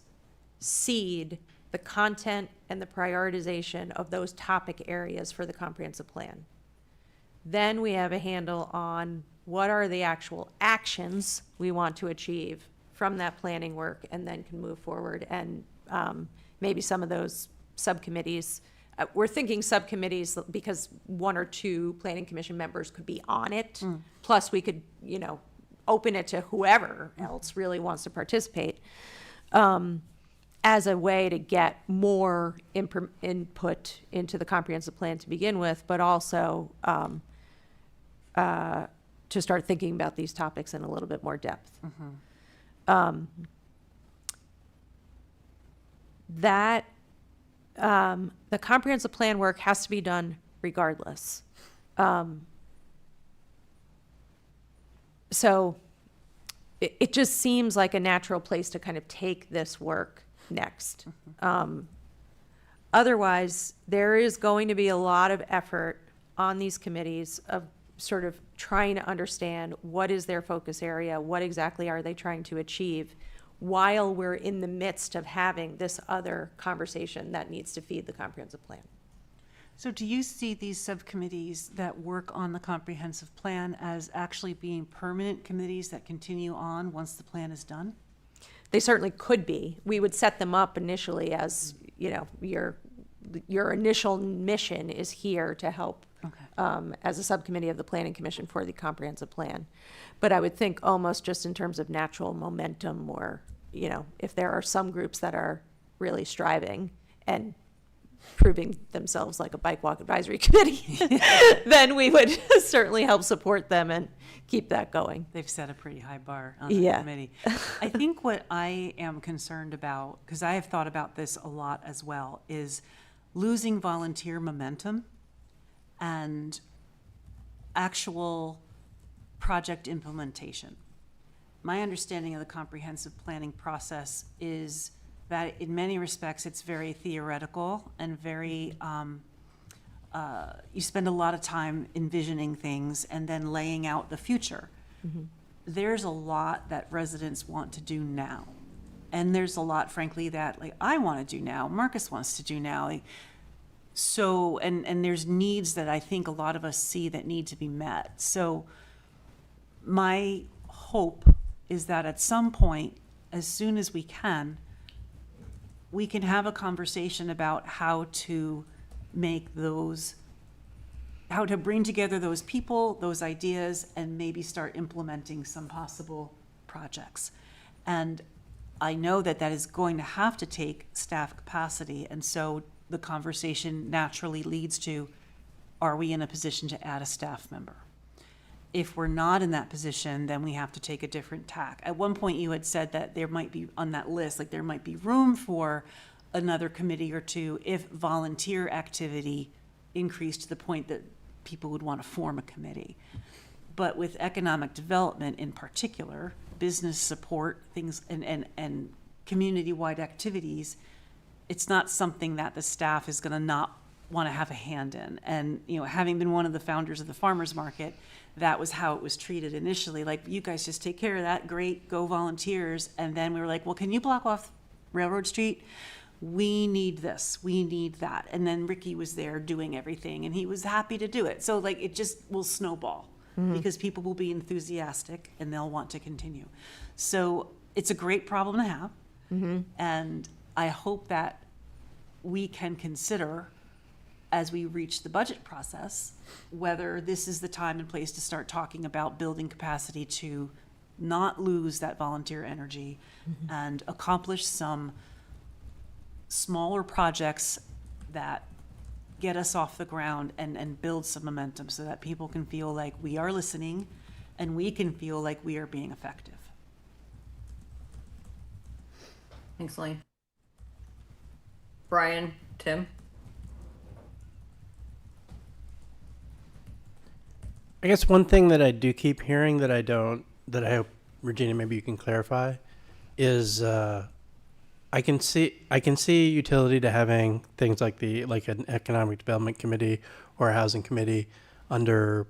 seed the content and the prioritization of those topic areas for the comprehensive plan. Then we have a handle on what are the actual actions we want to achieve from that planning work, and then can move forward. And maybe some of those subcommittees, we're thinking subcommittees because 1 or 2 planning commission members could be on it. Plus we could, open it to whoever else really wants to participate, as a way to get more input into the comprehensive plan to begin with, but also to start thinking about these topics in a little bit more depth. The comprehensive plan work has to be done regardless. So it just seems like a natural place to kind of take this work next. Otherwise, there is going to be a lot of effort on these committees of sort of trying to understand what is their focus area, what exactly are they trying to achieve, while we're in the midst of having this other conversation that needs to feed the comprehensive plan. So do you see these subcommittees that work on the comprehensive plan as actually being permanent committees that continue on once the plan is done? They certainly could be. We would set them up initially as, your initial mission is here to help as a subcommittee of the Planning Commission for the comprehensive plan. But I would think almost just in terms of natural momentum, or, if there are some groups that are really striving and proving themselves like a bike walk advisory committee, then we would certainly help support them and keep that going. They've set a pretty high bar on the committee. I think what I am concerned about, because I have thought about this a lot as well, is losing volunteer momentum and actual project implementation. My understanding of the comprehensive planning process is that in many respects it's very theoretical and very, you spend a lot of time envisioning things and then laying out the future. There's a lot that residents want to do now. And there's a lot, frankly, that I want to do now, Marcus wants to do now. So, and there's needs that I think a lot of us see that need to be met. So my hope is that at some point, as soon as we can have a conversation about how to make those, how to bring together those people, those ideas, and maybe start implementing some possible projects. And I know that that is going to have to take staff capacity, and so the conversation naturally leads to, are we in a position to add a staff member? If we're not in that position, then we have to take a different tack. At one point you had said that there might be on that list, there might be room for another committee or two if volunteer activity increased to the point that people would want to form a committee. But with economic development in particular, business support, things, and community-wide activities, it's not something that the staff is going to not want to have a hand in. And, having been one of the founders of the farmers market, that was how it was treated initially. You guys just take care of that, great, go volunteers. And then we were like, well, can you block off Railroad Street? We need this, we need that. And then Ricky was there doing everything, and he was happy to do it. So it just will snowball because people will be enthusiastic and they'll want to continue. So it's a great problem to have. And I hope that we can consider as we reach the budget process, whether this is the time and place to start talking about building capacity to not lose that volunteer energy and accomplish some smaller projects that get us off the ground and build some momentum so that people can feel like we are listening and we can feel like we are being effective. Thanks, Elaine. Brian, Tim? I guess one thing that I do keep hearing that I hope, Regina, maybe you can clarify, is I can see utility to having things like an economic development committee or a housing committee under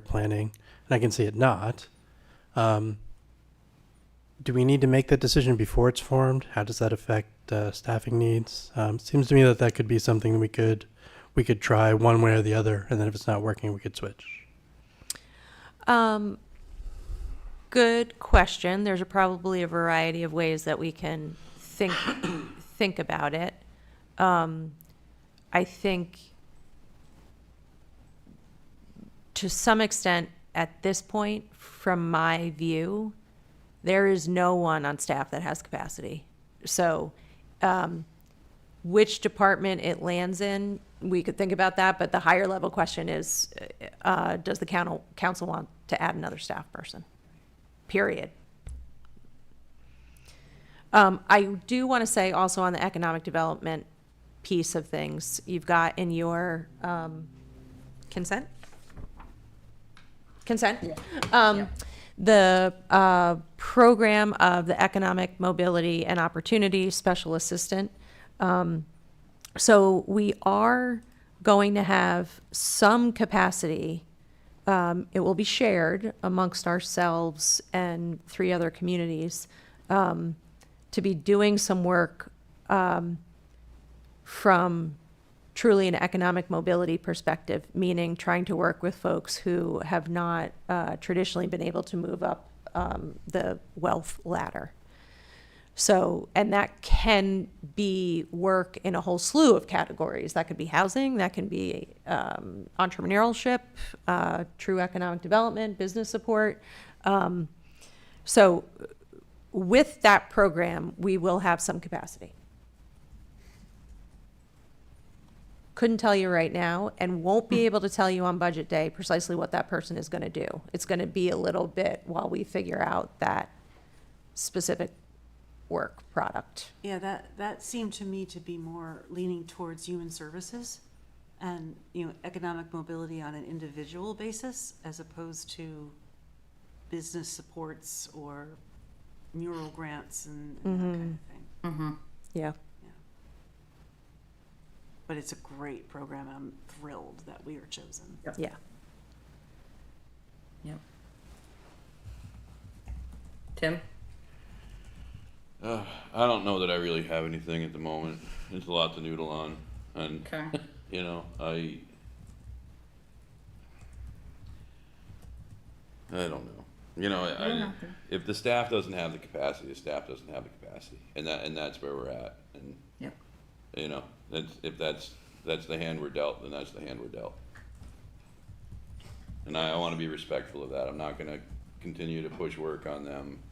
planning, and I can see it not. Do we need to make that decision before it's formed? How does that affect staffing needs? Seems to me that could be something we could try one way or the other, and then if it's not working, we could switch. Good question. There's probably a variety of ways that we can think about it. I think to some extent at this point, from my view, there is no one on staff that has capacity. So which department it lands in, we could think about that, but the higher level question is, does the council want to add another staff person? Period. I do want to say also on the economic development piece of things, you've got in your consent? Yeah. The program of the Economic Mobility and Opportunity Special Assistant. So we are going to have some capacity. It will be shared amongst ourselves and 3 other communities to be doing some work from truly an economic mobility perspective, meaning trying to work with folks who have not traditionally been able to move up the wealth ladder. So, and that can be work in a whole slew of categories. That could be housing, that can be entrepreneurship, true economic development, business support. So with that program, we will have some capacity. Couldn't tell you right now and won't be able to tell you on budget day precisely what that person is going to do. It's going to be a little bit while we figure out that specific work product. Yeah, that seemed to me to be more leaning towards human services and, economic mobility on an individual basis as opposed to business supports or mural grants and that kind of thing. Mm-hmm. Yeah. But it's a great program, and I'm thrilled that we are chosen. Yep. Yeah. Yep. Tim? I don't know that I really have anything at the moment. There's a lot to noodle on, and Okay. I don't know. If the staff doesn't have the capacity, the staff doesn't have the capacity, and that's where we're at. And Yep. if that's the hand we're dealt, then that's the hand we're dealt. And I want to be respectful of that. I'm not going to continue to push work on them.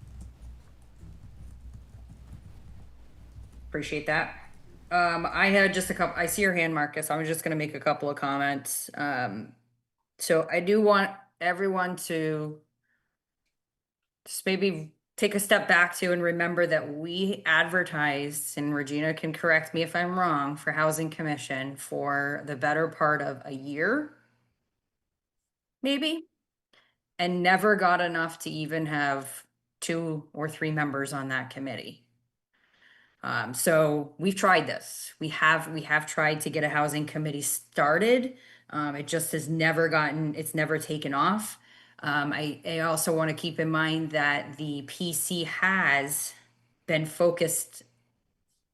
Appreciate that. I had just I see your hand, Marcus. I was just gonna make a couple of comments. So I do want everyone to just maybe take a step back to and remember that we advertised, and Regina can correct me if I'm wrong, for Housing Commission for the better part of a year, maybe, and never got enough to even have 2 or 3 members on that committee. So we've tried this. We have tried to get a housing committee started. It just has it's never taken off. I also want to keep in mind that the PC has been focused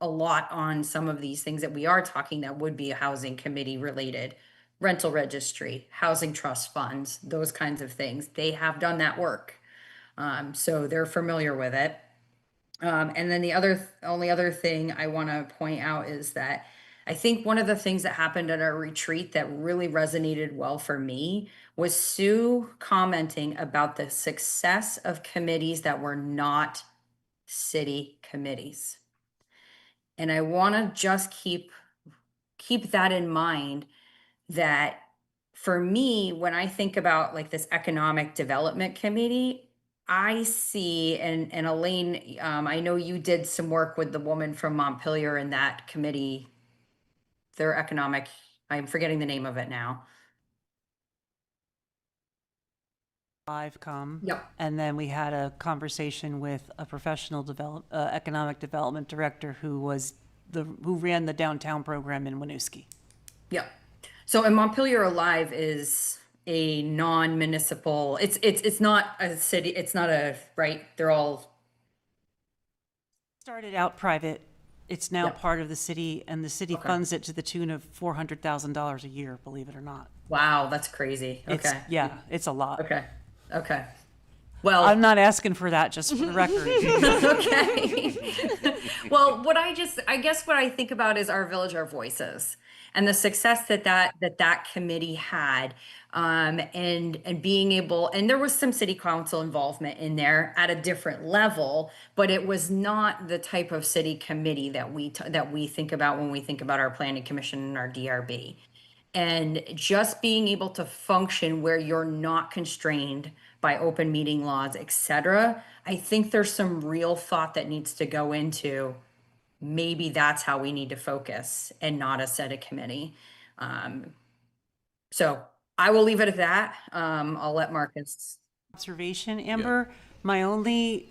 a lot on some of these things that we are talking that would be a housing committee related, rental registry, housing trust funds, those kinds of things. They have done that work. So they're familiar with it. And then the only other thing I want to point out is that I think one of the things that happened at our retreat that really resonated well for me was Sue commenting about the success of committees that were not city committees. And I want to just keep that in mind, that for me, when I think about like this economic development committee, I see, and Elaine, I know you did some work with the woman from Montpelier in that committee, their economic, I'm forgetting the name of it now. Live come. Yep. And then we had a conversation with a professional economic development director who ran the downtown program in Winooski. Yep. So, and Montpelier Alive is a non-municipal, it's not a city, it's not a, right, they're all, Started out private. It's now Yep. part of the city, and the city Okay. funds it to the tune of $400,000 a year, believe it or not. wow, that's crazy. It's, Okay. yeah, it's a lot. Okay. Well, I'm not asking for that, just for the record. okay. Well, I guess what I think about is our village, our voices, and the success that committee had, and being able, and there was some city council involvement in there at a different level, but it was not the type of city committee that we think about when we think about our planning commission and our DRB. And just being able to function where you're not constrained by open meeting laws, et cetera, I think there's some real thought that needs to go into maybe that's how we need to focus and not a set of committee. So I will leave it at that. I'll let Marcus. Observation, Amber. My only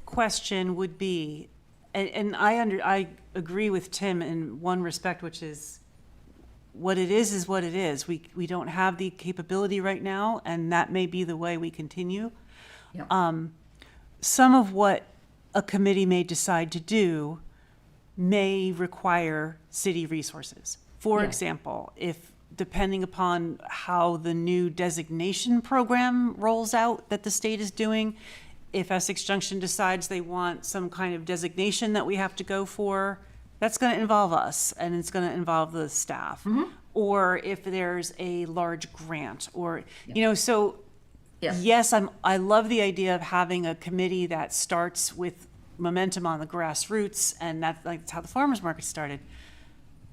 question would be, and I agree with Tim in one respect, which is what it is what it is. We don't have the capability right now, and that may be the way we continue. Yeah. Some of what a committee may decide to do may require city resources. For Yeah. example, if depending upon how the new designation program rolls out that the state is doing, if Essex Junction decides they want some kind of designation that we have to go for, that's going to involve us and it's going to involve the staff. Or if there's a large grant or, so Yeah. yes, I love the idea of having a committee that starts with momentum on the grassroots, and that's how the farmers market started.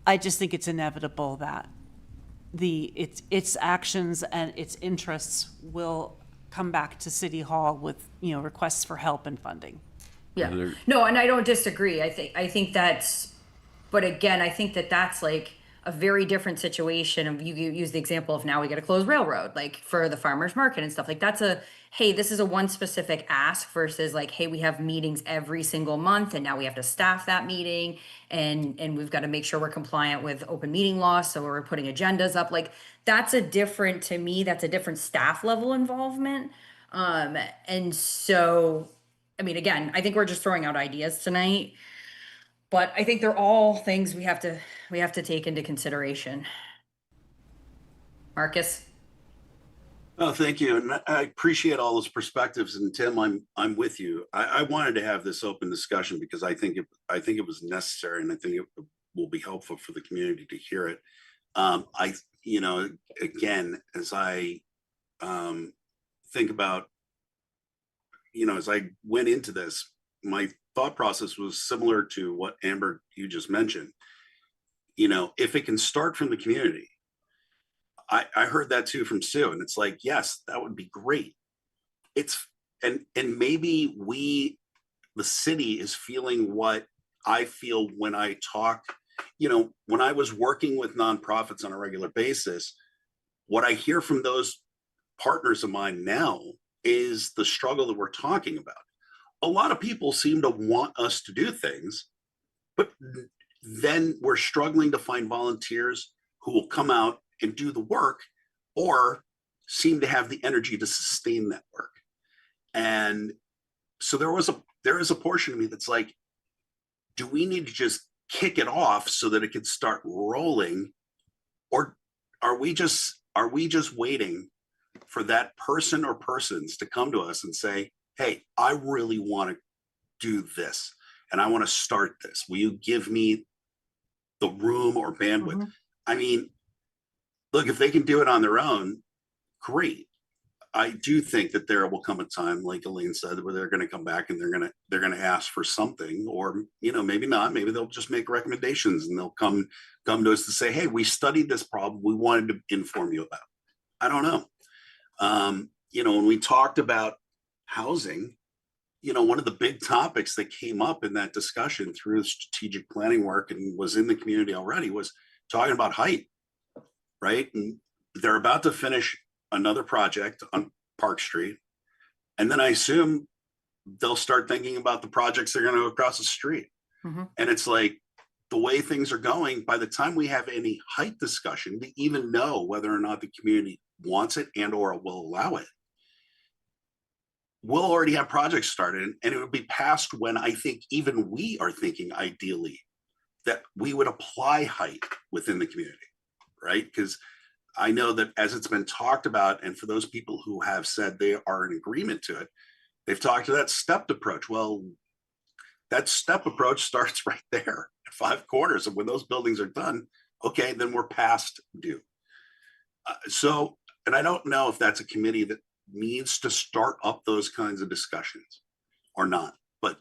I just think it's inevitable that its actions and its interests will come back to City Hall with requests for help and funding. Yeah. There- No, and I don't disagree. I think that's, but again, I think that's like a very different situation. And you use the example of now we got to close railroad, like for the farmers market and stuff. Like that's hey, this is a one specific ask versus like, hey, we have meetings every single month and now we have to staff that meeting and we've got to make sure we're compliant with open meeting laws. So we're putting agendas up. Like that's a different staff level involvement. And so, I mean, again, I think we're just throwing out ideas tonight, but I think they're all things we have to take into consideration. Marcus? Oh, thank you. And I appreciate all those perspectives. And Tim, I'm with you. I wanted to have this open discussion because I think it was necessary, and I think it will be helpful for the community to hear it. Again, as I think about, as I went into this, my thought process was similar to what Amber, you just mentioned. If it can start from the community, I heard that too from Sue, and it's like, yes, that would be great. And maybe the city is feeling what I feel when I talk, when I was working with nonprofits on a regular basis, what I hear from those partners of mine now is the struggle that we're talking about. A lot of people seem to want us to do things, but then we're struggling to find volunteers who will come out and do the work or seem to have the energy to sustain that work. And so there is a portion of me that's like, do we need to just kick it off so that it can start rolling? Or are we just waiting for that person or persons to come to us and say, hey, I really want to do this and I want to start this. Will you give me the room or bandwidth. I mean, look, if they can do it on their own, great. I do think that there will come a time, like Elaine said, where they're going to come back and they're going to ask for something, or maybe not. Maybe they'll just make recommendations and they'll come to us to say, "Hey, we studied this problem. We wanted to inform you about it." I don't know. When we talked about housing, one of the big topics that came up in that discussion through strategic planning work and was in the community already was talking about height, right? And they're about to finish another project on Park Street. And then I assume they'll start thinking about the projects they're going to go across the street. And it's like, the way things are going, by the time we have any height discussion, to even know whether or not the community wants it and or will allow it, we'll already have projects started, and it would be past when I think even we are thinking ideally that we would apply height within the community, right? Because I know that as it's been talked about, and for those people who have said they are in agreement to it, they've talked to that stepped approach. Well, that step approach starts right there at 5 corners. And when those buildings are done, okay, then we're past due. And I don't know if that's a committee that needs to start up those kinds of discussions or not. But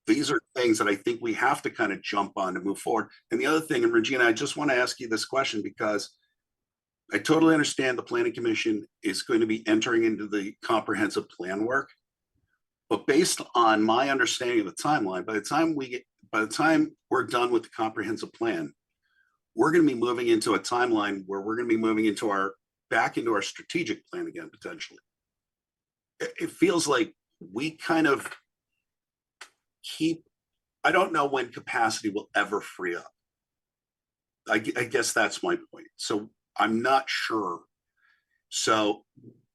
these are things that I think we have to kind of jump on to move forward. And the other thing, and Regina, I just want to ask you this question because I totally understand the Planning Commission is going to be entering into the comprehensive plan work. But based on my understanding of the timeline, by the time we're done with the comprehensive plan, we're going to be moving into a timeline where we're going to be moving back into our strategic plan again, potentially. It feels like we kind of I don't know when capacity will ever free up. I guess that's my point. So I'm not sure. So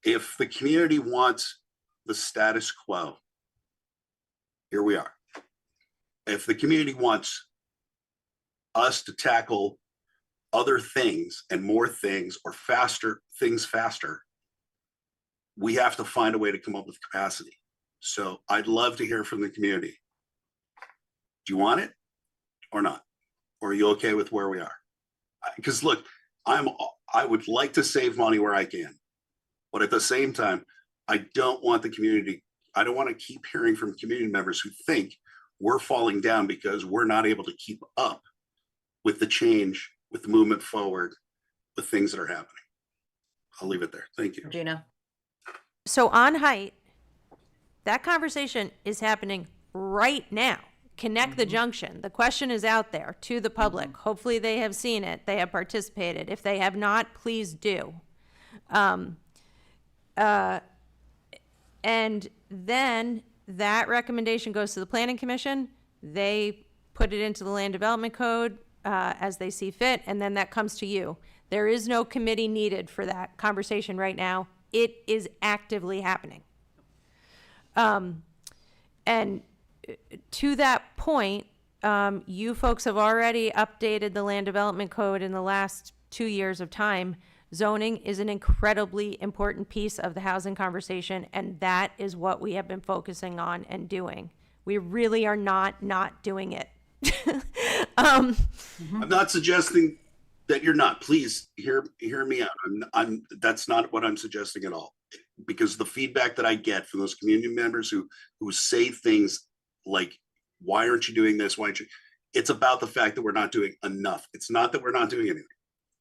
if the community wants the status quo, here we are. If the community wants us to tackle other things and more things or faster, we have to find a way to come up with capacity. So I'd love to hear from the community. Do you want it or not? Or are you okay with where we are? Because look, I would like to save money where I can, but at the same time, I don't want to keep hearing from community members who think we're falling down because we're not able to keep up with the change, with the movement forward, with things that are happening. I'll leave it there. Thank you. Gina? So on height, that conversation is happening right now. Connect the junction. The question is out there to the public. Hopefully they have seen it. They have participated. If they have not, please do. And then that recommendation goes to the Planning Commission. They put it into the Land Development Code as they see fit, and then that comes to you. There is no committee needed for that conversation right now. It is actively happening. And to that point, you folks have already updated the Land Development Code in the last 2 years of time. Zoning is an incredibly important piece of the housing conversation, and that is what we have been focusing on and doing. We really are not doing it. I'm not suggesting that you're not. Please hear me out. That's not what I'm suggesting at all. Because the feedback that I get from those community members who say things like, "Why aren't you doing this? Why aren't you?" It's about the fact that we're not doing enough. It's not that we're not doing anything,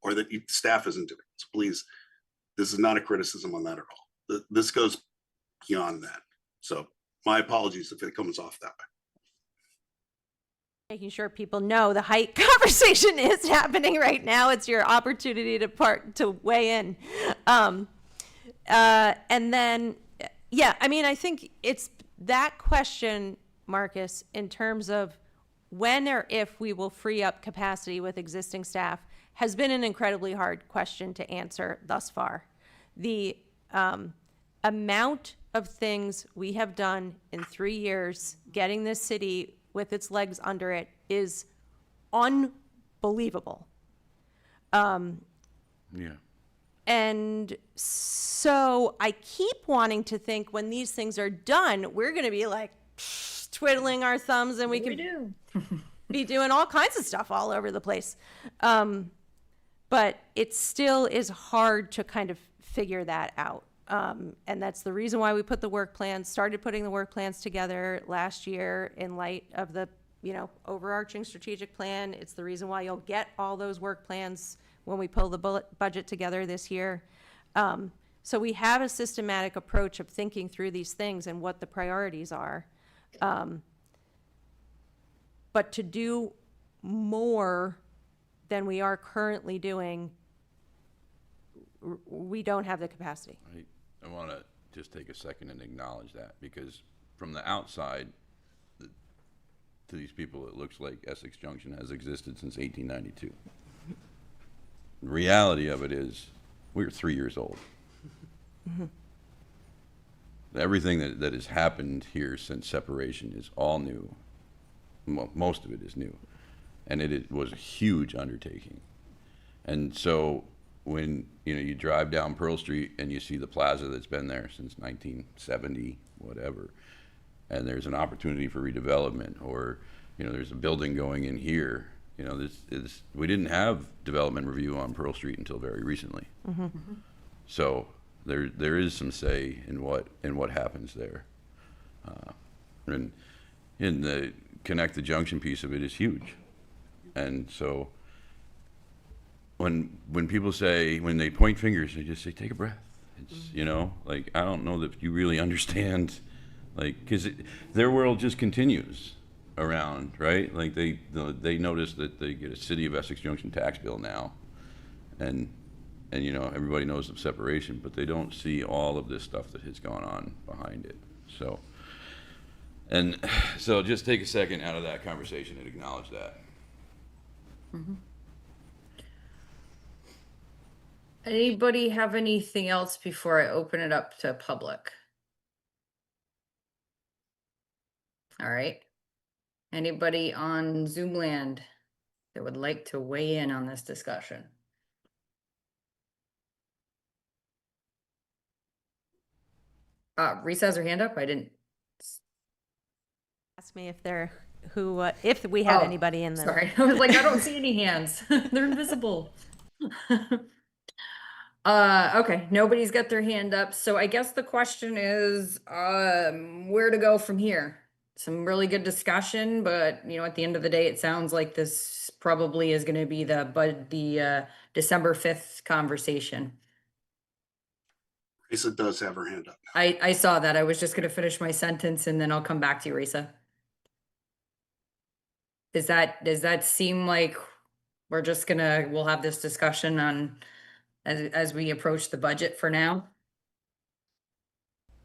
or that staff isn't doing it. So please, this is not a criticism on that at all. This goes beyond that. So my apologies if it comes off that way. Making sure people know the height conversation is happening right now. It's your opportunity to weigh in. And then, yeah, I mean, I think it's that question, Marcus, in terms of when or if we will free up capacity with existing staff, has been an incredibly hard question to answer thus far. The amount of things we have done in 3 years, getting this city with its legs under it, is unbelievable. Yeah. And so I keep wanting to think when these things are done, we're going to be like twiddling our thumbs and we can be doing all kinds of stuff all over the place. But it still is hard to kind of figure that out. And that's the reason why we put the work plans, started putting the work plans together last year in light of the, overarching strategic plan. It's the reason why you'll get all those work plans when we pull the budget together this year. So we have a systematic approach of thinking through these things and what the priorities are. But to do more than we are currently doing, we don't have the capacity. I want to just take a second and acknowledge that, because from the outside, to these people, it looks like Essex Junction has existed since 1892. The reality of it is, we're 3 years old. Everything that has happened here since separation is all new. Most of it is new. And it was a huge undertaking. And so when you drive down Pearl Street and you see the plaza that's been there since 1970, whatever, and there's an opportunity for redevelopment, or there's a building going in here, we didn't have development review on Pearl Street until very recently. So there is some say in what happens there, and in the connect the junction piece of it is huge. And so when people say, when they point fingers, they just say, take a breath. It's, I don't know that you really understand, because their world just continues around, right? They notice that they get a City of Essex Junction tax bill now, and everybody knows of separation, but they don't see all of this stuff that has gone on behind it. So just take a second out of that conversation and acknowledge that. Anybody have anything else before I open it up to public? All right. Anybody on Zoom land that would like to weigh in on this discussion? Risa has her hand up. I didn't. Ask me if we have Oh, anybody in there. Sorry, I was like, I don't see any hands. They're invisible. Okay, nobody's got their hand up. So I guess the question is, where to go from here? Some really good discussion, but at the end of the day, it sounds like this probably is going to be the December 5th conversation. Lisa does have her hand up. I saw that. I was just going to finish my sentence and then I'll come back to you, Risa. Does that seem like we'll have this discussion on as we approach the budget for now?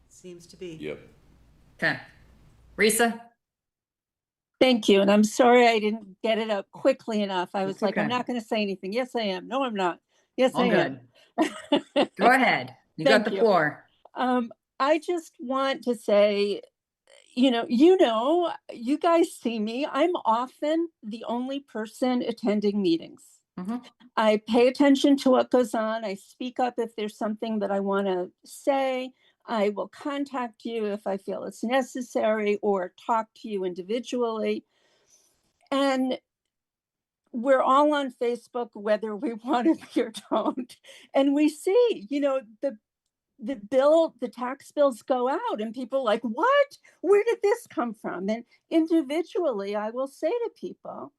Seems to be. Yep. Okay. Risa? Thank you. And I'm sorry I didn't get it up quickly enough. I was That's like, I'm okay. not going to say anything. Yes, I am. No, I'm not. Yes, All I good. am. Go ahead. You got Thank the you. floor. I just want to say, you guys see me. I'm often the only person attending meetings. Mhm. I pay attention to what goes on. I speak up if there's something that I want to say. I will contact you if I feel it's necessary, or talk to you individually. And we're all on Facebook, whether we want to be or don't. And we see, the tax bills go out and people are like, what? Where did this come from? And individually, I will say to people,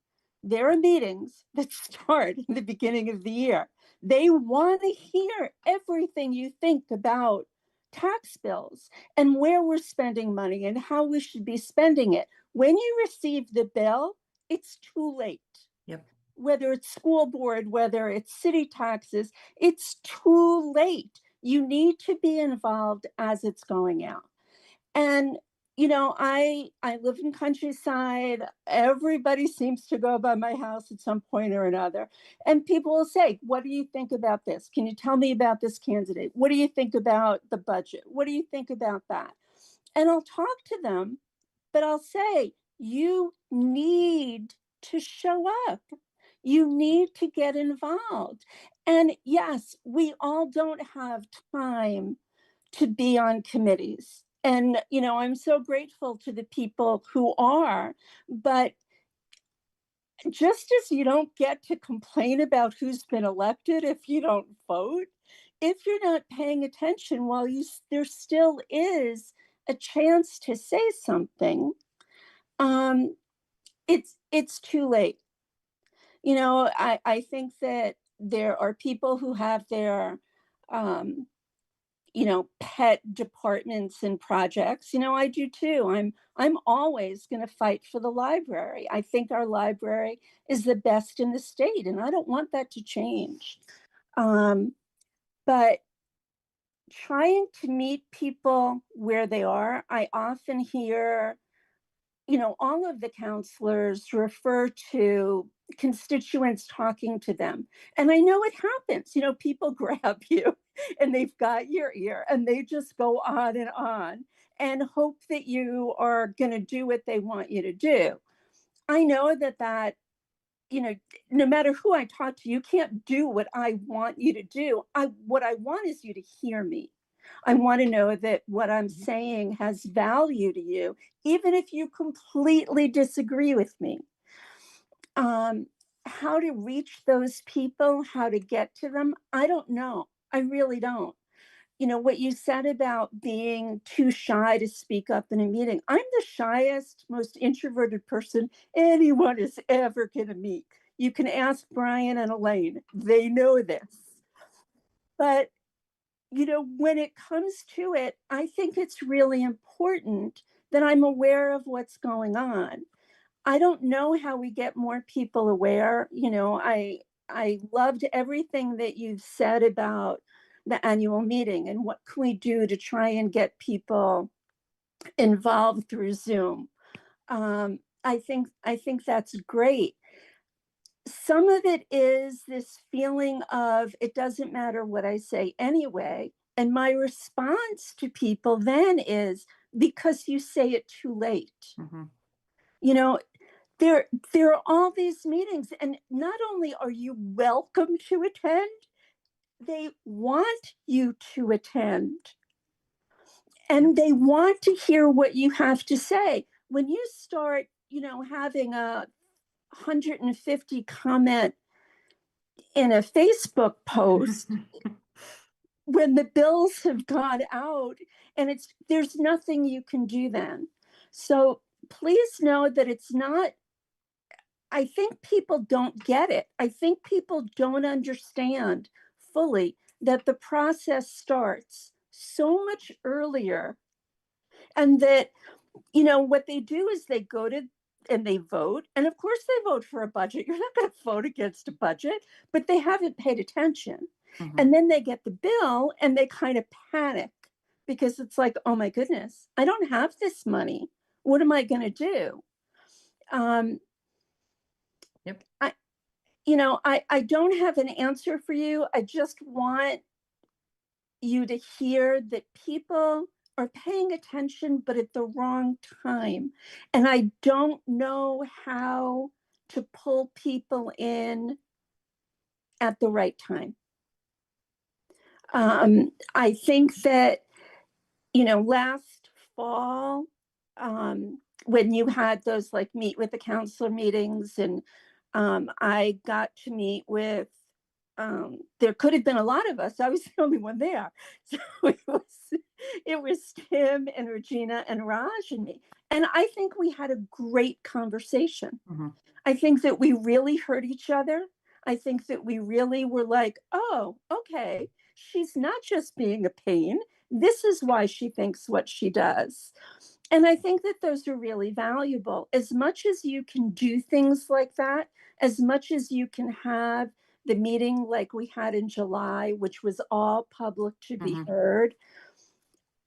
there are meetings that start in the beginning of the year. They want to hear everything you think about tax bills and where we're spending money and how we should be spending it. When you receive the bill, it's too late. Yep. Whether it's school board, whether it's city taxes, it's too late. You need to be involved as it's going out. And I live in countryside. Everybody seems to go by my house at some point or another. And people will say, what do you think about this? Can you tell me about this candidate? What do you think about the budget? What do you think about that? And I'll talk to them, but I'll say, you need to show up. You need to get involved. And yes, we all don't have time to be on committees. And, I'm so grateful to the people who are, but just as you don't get to complain about who's been elected if you don't vote, if you're not paying attention while there still is a chance to say something, it's too late. You know, I think that there are people who have their, you know, pet departments and projects. You know, I do too. I'm always going to fight for the library. I think our library is the best in the state, and I don't want that to change. But trying to meet people where they are, I often hear, you know, all of the counselors refer to constituents talking to them. And I know it happens, you know, people grab you and they've got your ear and they just go on and hope that you are going to do what they want you to do. I know that, you know, no matter who I talk to, you can't do what I want you to do. What I want is you to hear me. I want to know that what I'm saying has value to you, even if you completely disagree with me. How to reach those people, how to get to them, I don't know. I really don't. You know, what you said about being too shy to speak up in a meeting, I'm the shyest, most introverted person anyone is ever going to meet. You can ask Brian and Elaine, they know this. But you know, when it comes to it, I think it's really important that I'm aware of what's going on. I don't know how we get more people aware. You know, I loved everything that you've said about the annual meeting and what can we do to try and get people involved through Zoom. I think that's great. Some of it is this feeling of it doesn't matter what I say anyway. And my response to people then is because you say it too late. Mm-hmm. You know, there are all these meetings, and not only are you welcome to attend, they want you to attend. And they want to hear what you have to say. When you start, you know, having a 150 comment in a Facebook post when the bills have gone out and there's nothing you can do then. So please know that it's not, I think people don't get it. I think people don't understand fully that the process starts so much earlier and that, you know, what they do is they go to and they vote. And of course they vote for a budget. You're not going to vote against a budget, but they haven't paid attention. Mm-hmm. And then they get the bill and they kind of panic because it's like, oh my goodness, I don't have this money. What am I going to do? Yep. I don't have an answer for you. I just want you to hear that people are paying attention, but at the wrong time. And I don't know how to pull people in at the right time. I think that, you know, last fall, when you had those like meet with the counselor meetings, and I got to meet with, there could have been a lot of us. I was the only one there. So it was Tim and Regina and Raj and me. And I think we had a great conversation. Mm-hmm. I think that we really heard each other. I think that we really were like, oh, okay, she's not just being a pain. This is why she thinks what she does. And I think that those are really valuable. As much as you can do things like that, as much as you can have the meeting like we had in July, which was all public to be Mm-hmm. heard,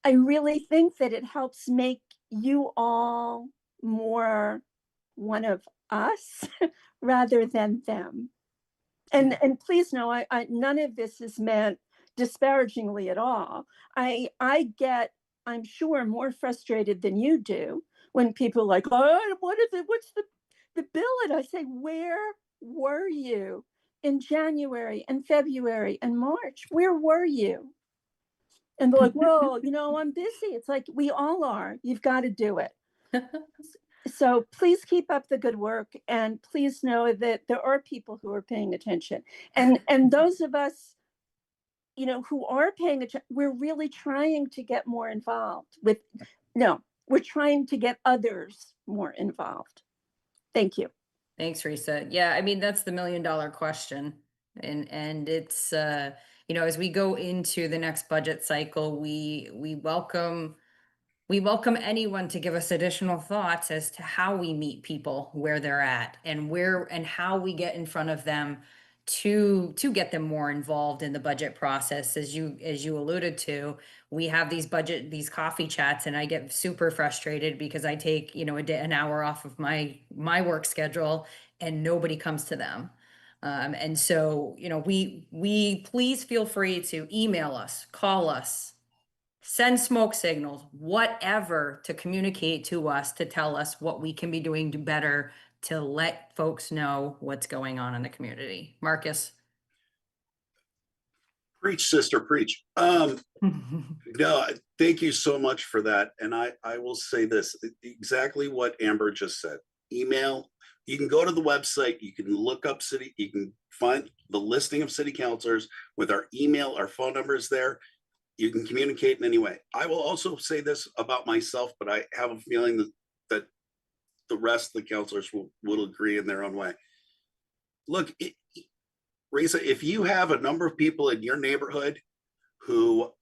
I really think that it helps make you all more one of us rather than them. And please know, I none of this is meant disparagingly at all. I get, I'm sure, more frustrated than you do when people are like, oh, what's the bill? And I say, where were you in January and February and March? Where were you? And they're like, well, you know, I'm busy. It's like, we all are. You've got to do it. So please keep up the good work, and please know that there are people who are paying attention. And those of us, who are paying attention, we're really trying to get more involved with, no, we're trying to get others more involved. Thank you. Thanks, Risa. Yeah, I mean, that's the $1 million question. And it's, as we go into the next budget cycle, we welcome anyone to give us additional thoughts as to how we meet people where they're at and how we get in front of them to get them more involved in the budget process. As you alluded to, we have these coffee chats, and I get super frustrated because I take, an hour off of my work schedule and nobody comes to them. And so, we please feel free to email us, call us, send smoke signals, whatever, to communicate to us, to tell us what we can be doing better to let folks know what's going on in the community. Marcus? Preach, sister, preach. No, thank you so much for that. And I will say this, exactly what Amber just said. Email, you can go to the website, you can look up you can find the listing of city councilors with our email, our phone numbers there. You can communicate in any way. I will also say this about myself, but I have a feeling that the rest of the councilors will agree in their own way. Look, Risa, if you have a number of people in your neighborhood who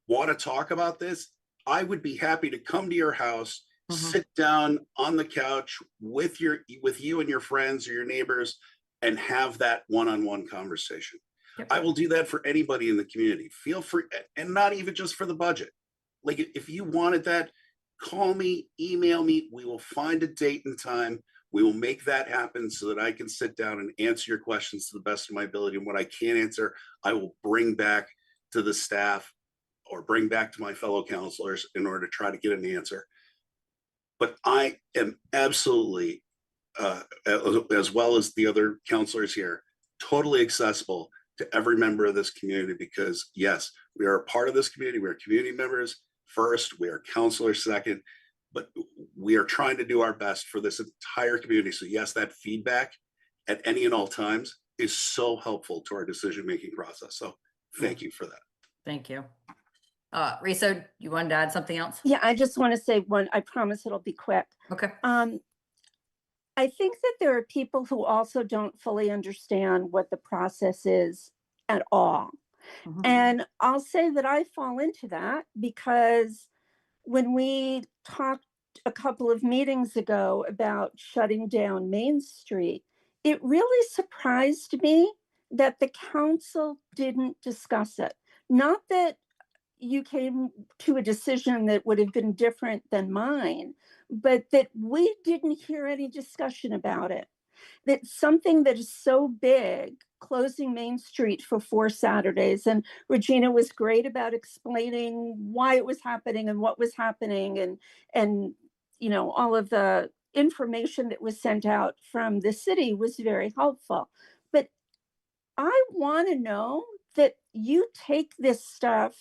want to talk about this, I would be happy to come to your house, sit down on the couch with you and your friends or your neighbors, and have that one-on-one conversation. Yep. I will do that for anybody in the community. Feel free, and not even just for the budget. Like, if you wanted that, call me, email me. We will find a date and time. We will make that happen so that I can sit down and answer your questions to the best of my ability. And what I can't answer, I will bring back to the staff or bring back to my fellow counselors in order to try to get an answer. But I am absolutely, as well as the other counselors here, totally accessible to every member of this community, because yes, we are a part of this community. We are community members first, we are counselors second, but we are trying to do our best for this entire community. So yes, that feedback at any and all times is so helpful to our decision-making process. So thank you for that. Thank you. Risa, you wanted to add something else? Yeah, I just want to say one, I promise it'll be quick. Okay. I think that there are people who also don't fully understand what the process is at all. And I'll say that I fall into that, because when we talked a couple of meetings ago about shutting down Main Street, it really surprised me that the council didn't discuss it. Not that you came to a decision that would have been different than mine, but that we didn't hear any discussion about it. That something that is so big, closing Main Street for 4 Saturdays, and Regina was great about explaining why it was happening and what was happening, and all of the information that was sent out from the city was very helpful. But I want to know that you take this stuff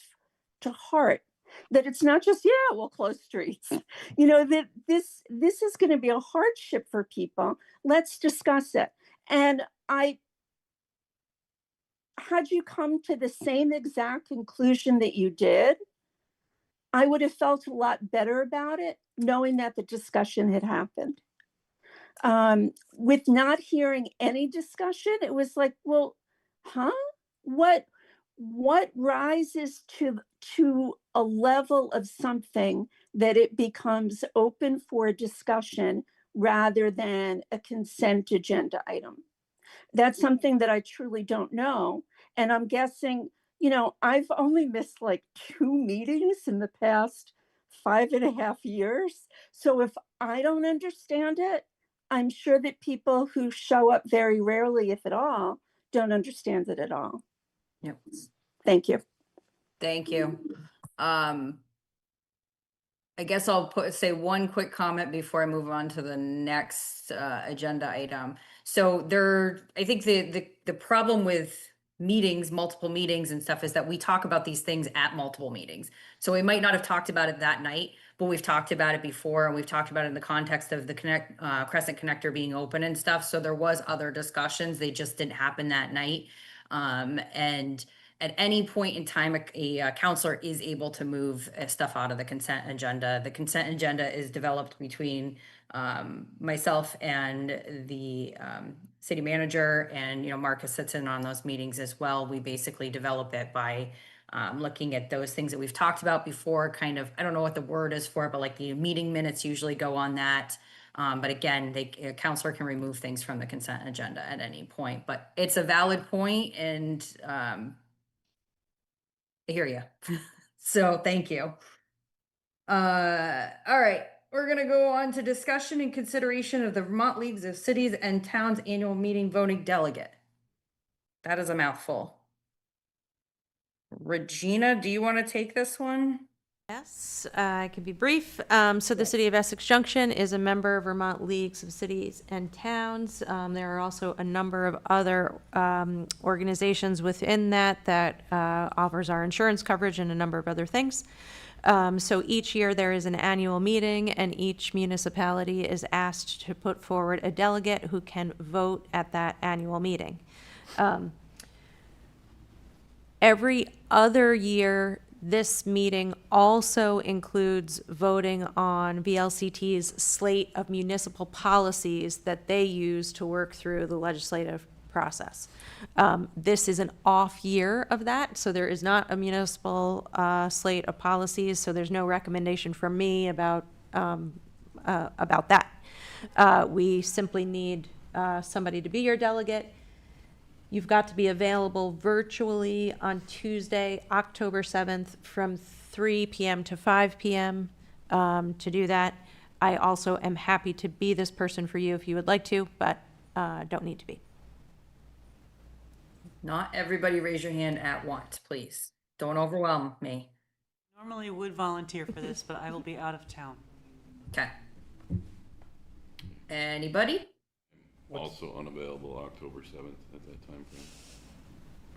to heart, that it's not just, yeah, we'll close streets, that this is going to be a hardship for people. Let's discuss it. And had you come to the same exact conclusion that you did, I would have felt a lot better about it, knowing that the discussion had happened. With not hearing any discussion, it was like, well, what rises to a level of something that it becomes open for discussion rather than a consent agenda item? That's something that I truly don't know. And I'm guessing, I've only missed like 2 meetings in the past 5.5 years. So if I don't understand it, I'm sure that people who show up very rarely, if at all, don't understand it at all. Yep. Thank you. Thank you. I guess I'll say one quick comment before I move on to the next agenda item. So I think the problem with meetings, multiple meetings and stuff, is that we talk about these things at multiple meetings. So we might not have talked about it that night, but we've talked about it before, and we've talked about it in the context of the Crescent Connector being open and stuff. So there was other discussions. They just didn't happen that night. And at any point in time, a counselor is able to move stuff out of the consent agenda. The consent agenda is developed between myself and the city manager, and Marcus sits in on those meetings as well. We basically develop it by looking at those things that we've talked about before, kind of, I don't know what the word is for it, but like the meeting minutes usually go on that. But again, a counselor can remove things from the consent agenda at any point, but it's a valid point, and I hear you. So thank you. All right, we're gonna go on to discussion and consideration of the Vermont Leagues of Cities and Towns Annual Meeting Voting Delegate. That is a mouthful. Regina, do you want to take this one? Yes, I can be brief. So the City of Essex Junction is a member of Vermont Leagues of Cities and Towns. There are also a number of other organizations within that offers our insurance coverage and a number of other things. So each year there is an annual meeting, and each municipality is asked to put forward a delegate who can vote at that annual meeting. Every other year, this meeting also includes voting on VLCT's slate of municipal policies that they use to work through the legislative process. This is an off year of that, so there is not a municipal slate of policies, so there's no recommendation from me about that. We simply need somebody to be your delegate. You've got to be available virtually on Tuesday, October 7th from 3 p.m. to 5 p.m. To do that. I also am happy to be this person for you if you would like to, but don't need to be. Not everybody raise your hand at once, please. Don't overwhelm me. Normally would volunteer for this, but I will be out of town. Okay. Anybody? Also unavailable October 7th at that time frame.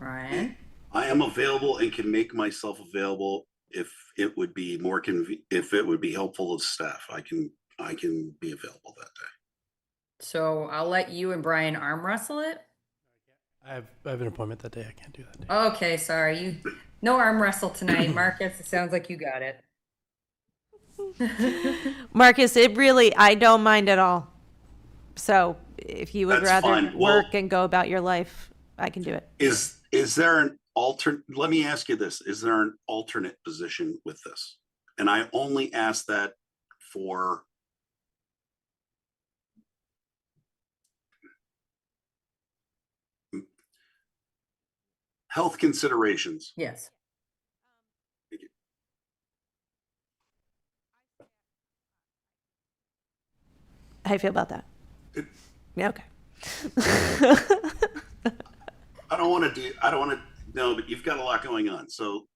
Ryan? I am available and can make myself available if it would be if it would be helpful to staff. I can be available that day. So I'll let you and Brian arm wrestle it. I have an appointment that day. I can't do that day. Okay, sorry. No arm wrestle tonight. Marcus, it sounds like you got it. Marcus, I don't mind at all. So if you would That's rather fine. Well, work and go about your life, I can do it. Is there an alternate? Let me ask you this: is there an alternate position with this? And I only ask that for health considerations. Yes. How do you feel about that? Yeah, okay. I don't want to no, but you've got a lot going on. So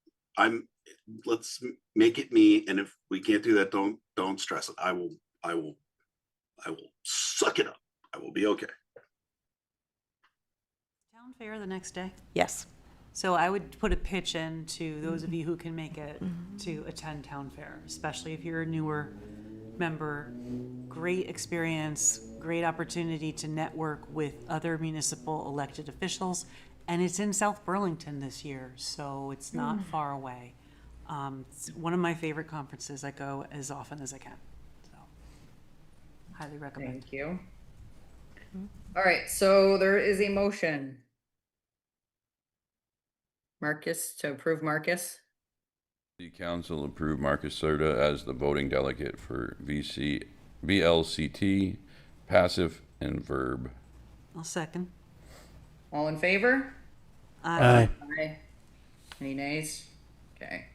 let's make it me. And if we can't do that, don't stress it. I will suck it up. I will be okay. Town fair the next day. Yes. So I would put a pitch in to those of you who can make it to attend town fair, especially if you're a newer member. Great experience, great opportunity to network with other municipal elected officials. And it's in South Burlington this year, so it's not far away. It's one of my favorite conferences. I go as often as I can. So highly recommend. Thank you. All right, so there is a motion. Marcus, to approve Marcus. The council approved Marcus Serta as the voting delegate for VLCT, passive and verb. I'll second. All in favor? Aye. Aye. Any nays? Okay,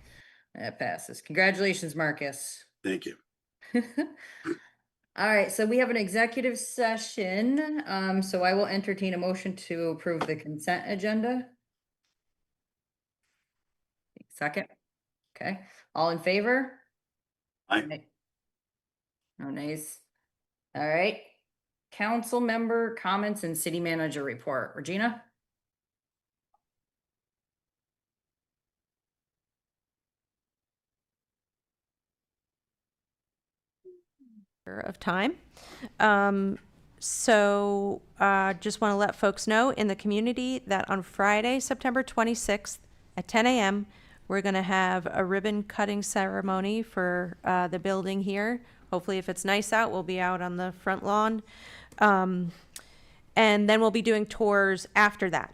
that passes. Congratulations, Marcus. Thank you. All right, so we have an executive session. So I will entertain a motion to approve the consent agenda. Second. Okay, all in favor? Aye. No nays. All right. Council member comments and city manager report. Regina? of time. So just want to let folks know in the community that on Friday, September 26th at 10 a.m., we're going to have a ribbon cutting ceremony for the building here. Hopefully, if it's nice out, we'll be out on the front lawn. And then we'll be doing tours after that.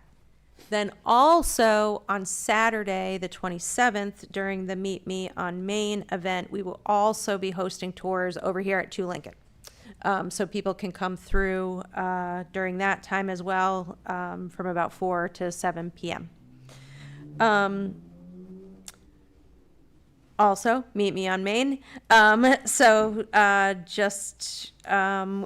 Then also on Saturday, the 27th, during the Meet Me on Main event, we will also be hosting tours over here at 2 Lincoln. So people can come through during that time as well, from about 4 to 7 p.m. Also, Meet Me on Main.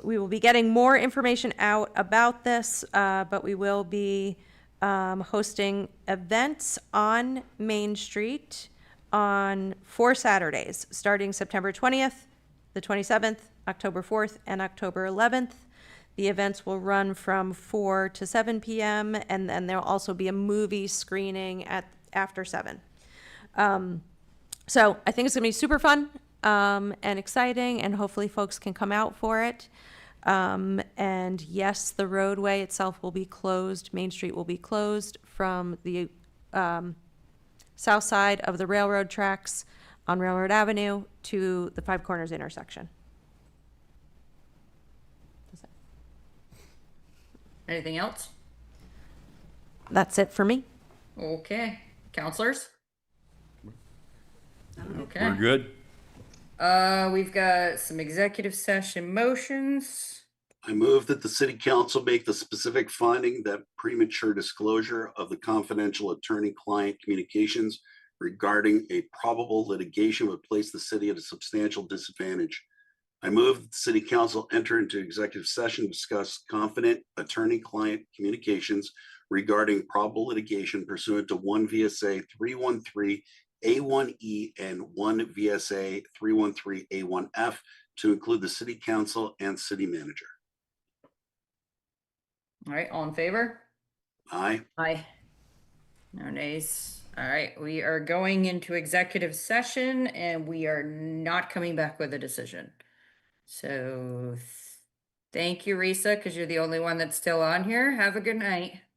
We will be getting more information out about this, but we will be hosting events on Main Street on 4 Saturdays, starting September 20th, the 27th, October 4th, and October 11th. The events will run from 4 to 7 p.m., and then there'll also be a movie screening after 7. So I think it's going to be super fun and exciting, and hopefully folks can come out for it. And yes, the roadway itself will be closed. Main Street will be closed from the south side of the railroad tracks on Railroad Avenue to the Five Corners intersection. Anything else? That's it for me. Okay. Counselors? Okay. We're good. We've got some executive session motions. I move that the city council make the specific finding that premature disclosure of the confidential attorney-client communications regarding a probable litigation would place the city at a substantial disadvantage. I move that the city council enter into executive session to discuss confident attorney-client communications regarding probable litigation pursuant to 1 VSA 313 A1E and 1 VSA 313 A1F to include the city council and city manager. All right, all in favor? Aye. Aye. No nays. All right, we are going into executive session and we are not coming back with a decision. So thank you, Risa, because you're the only one that's still on here. Have a good night.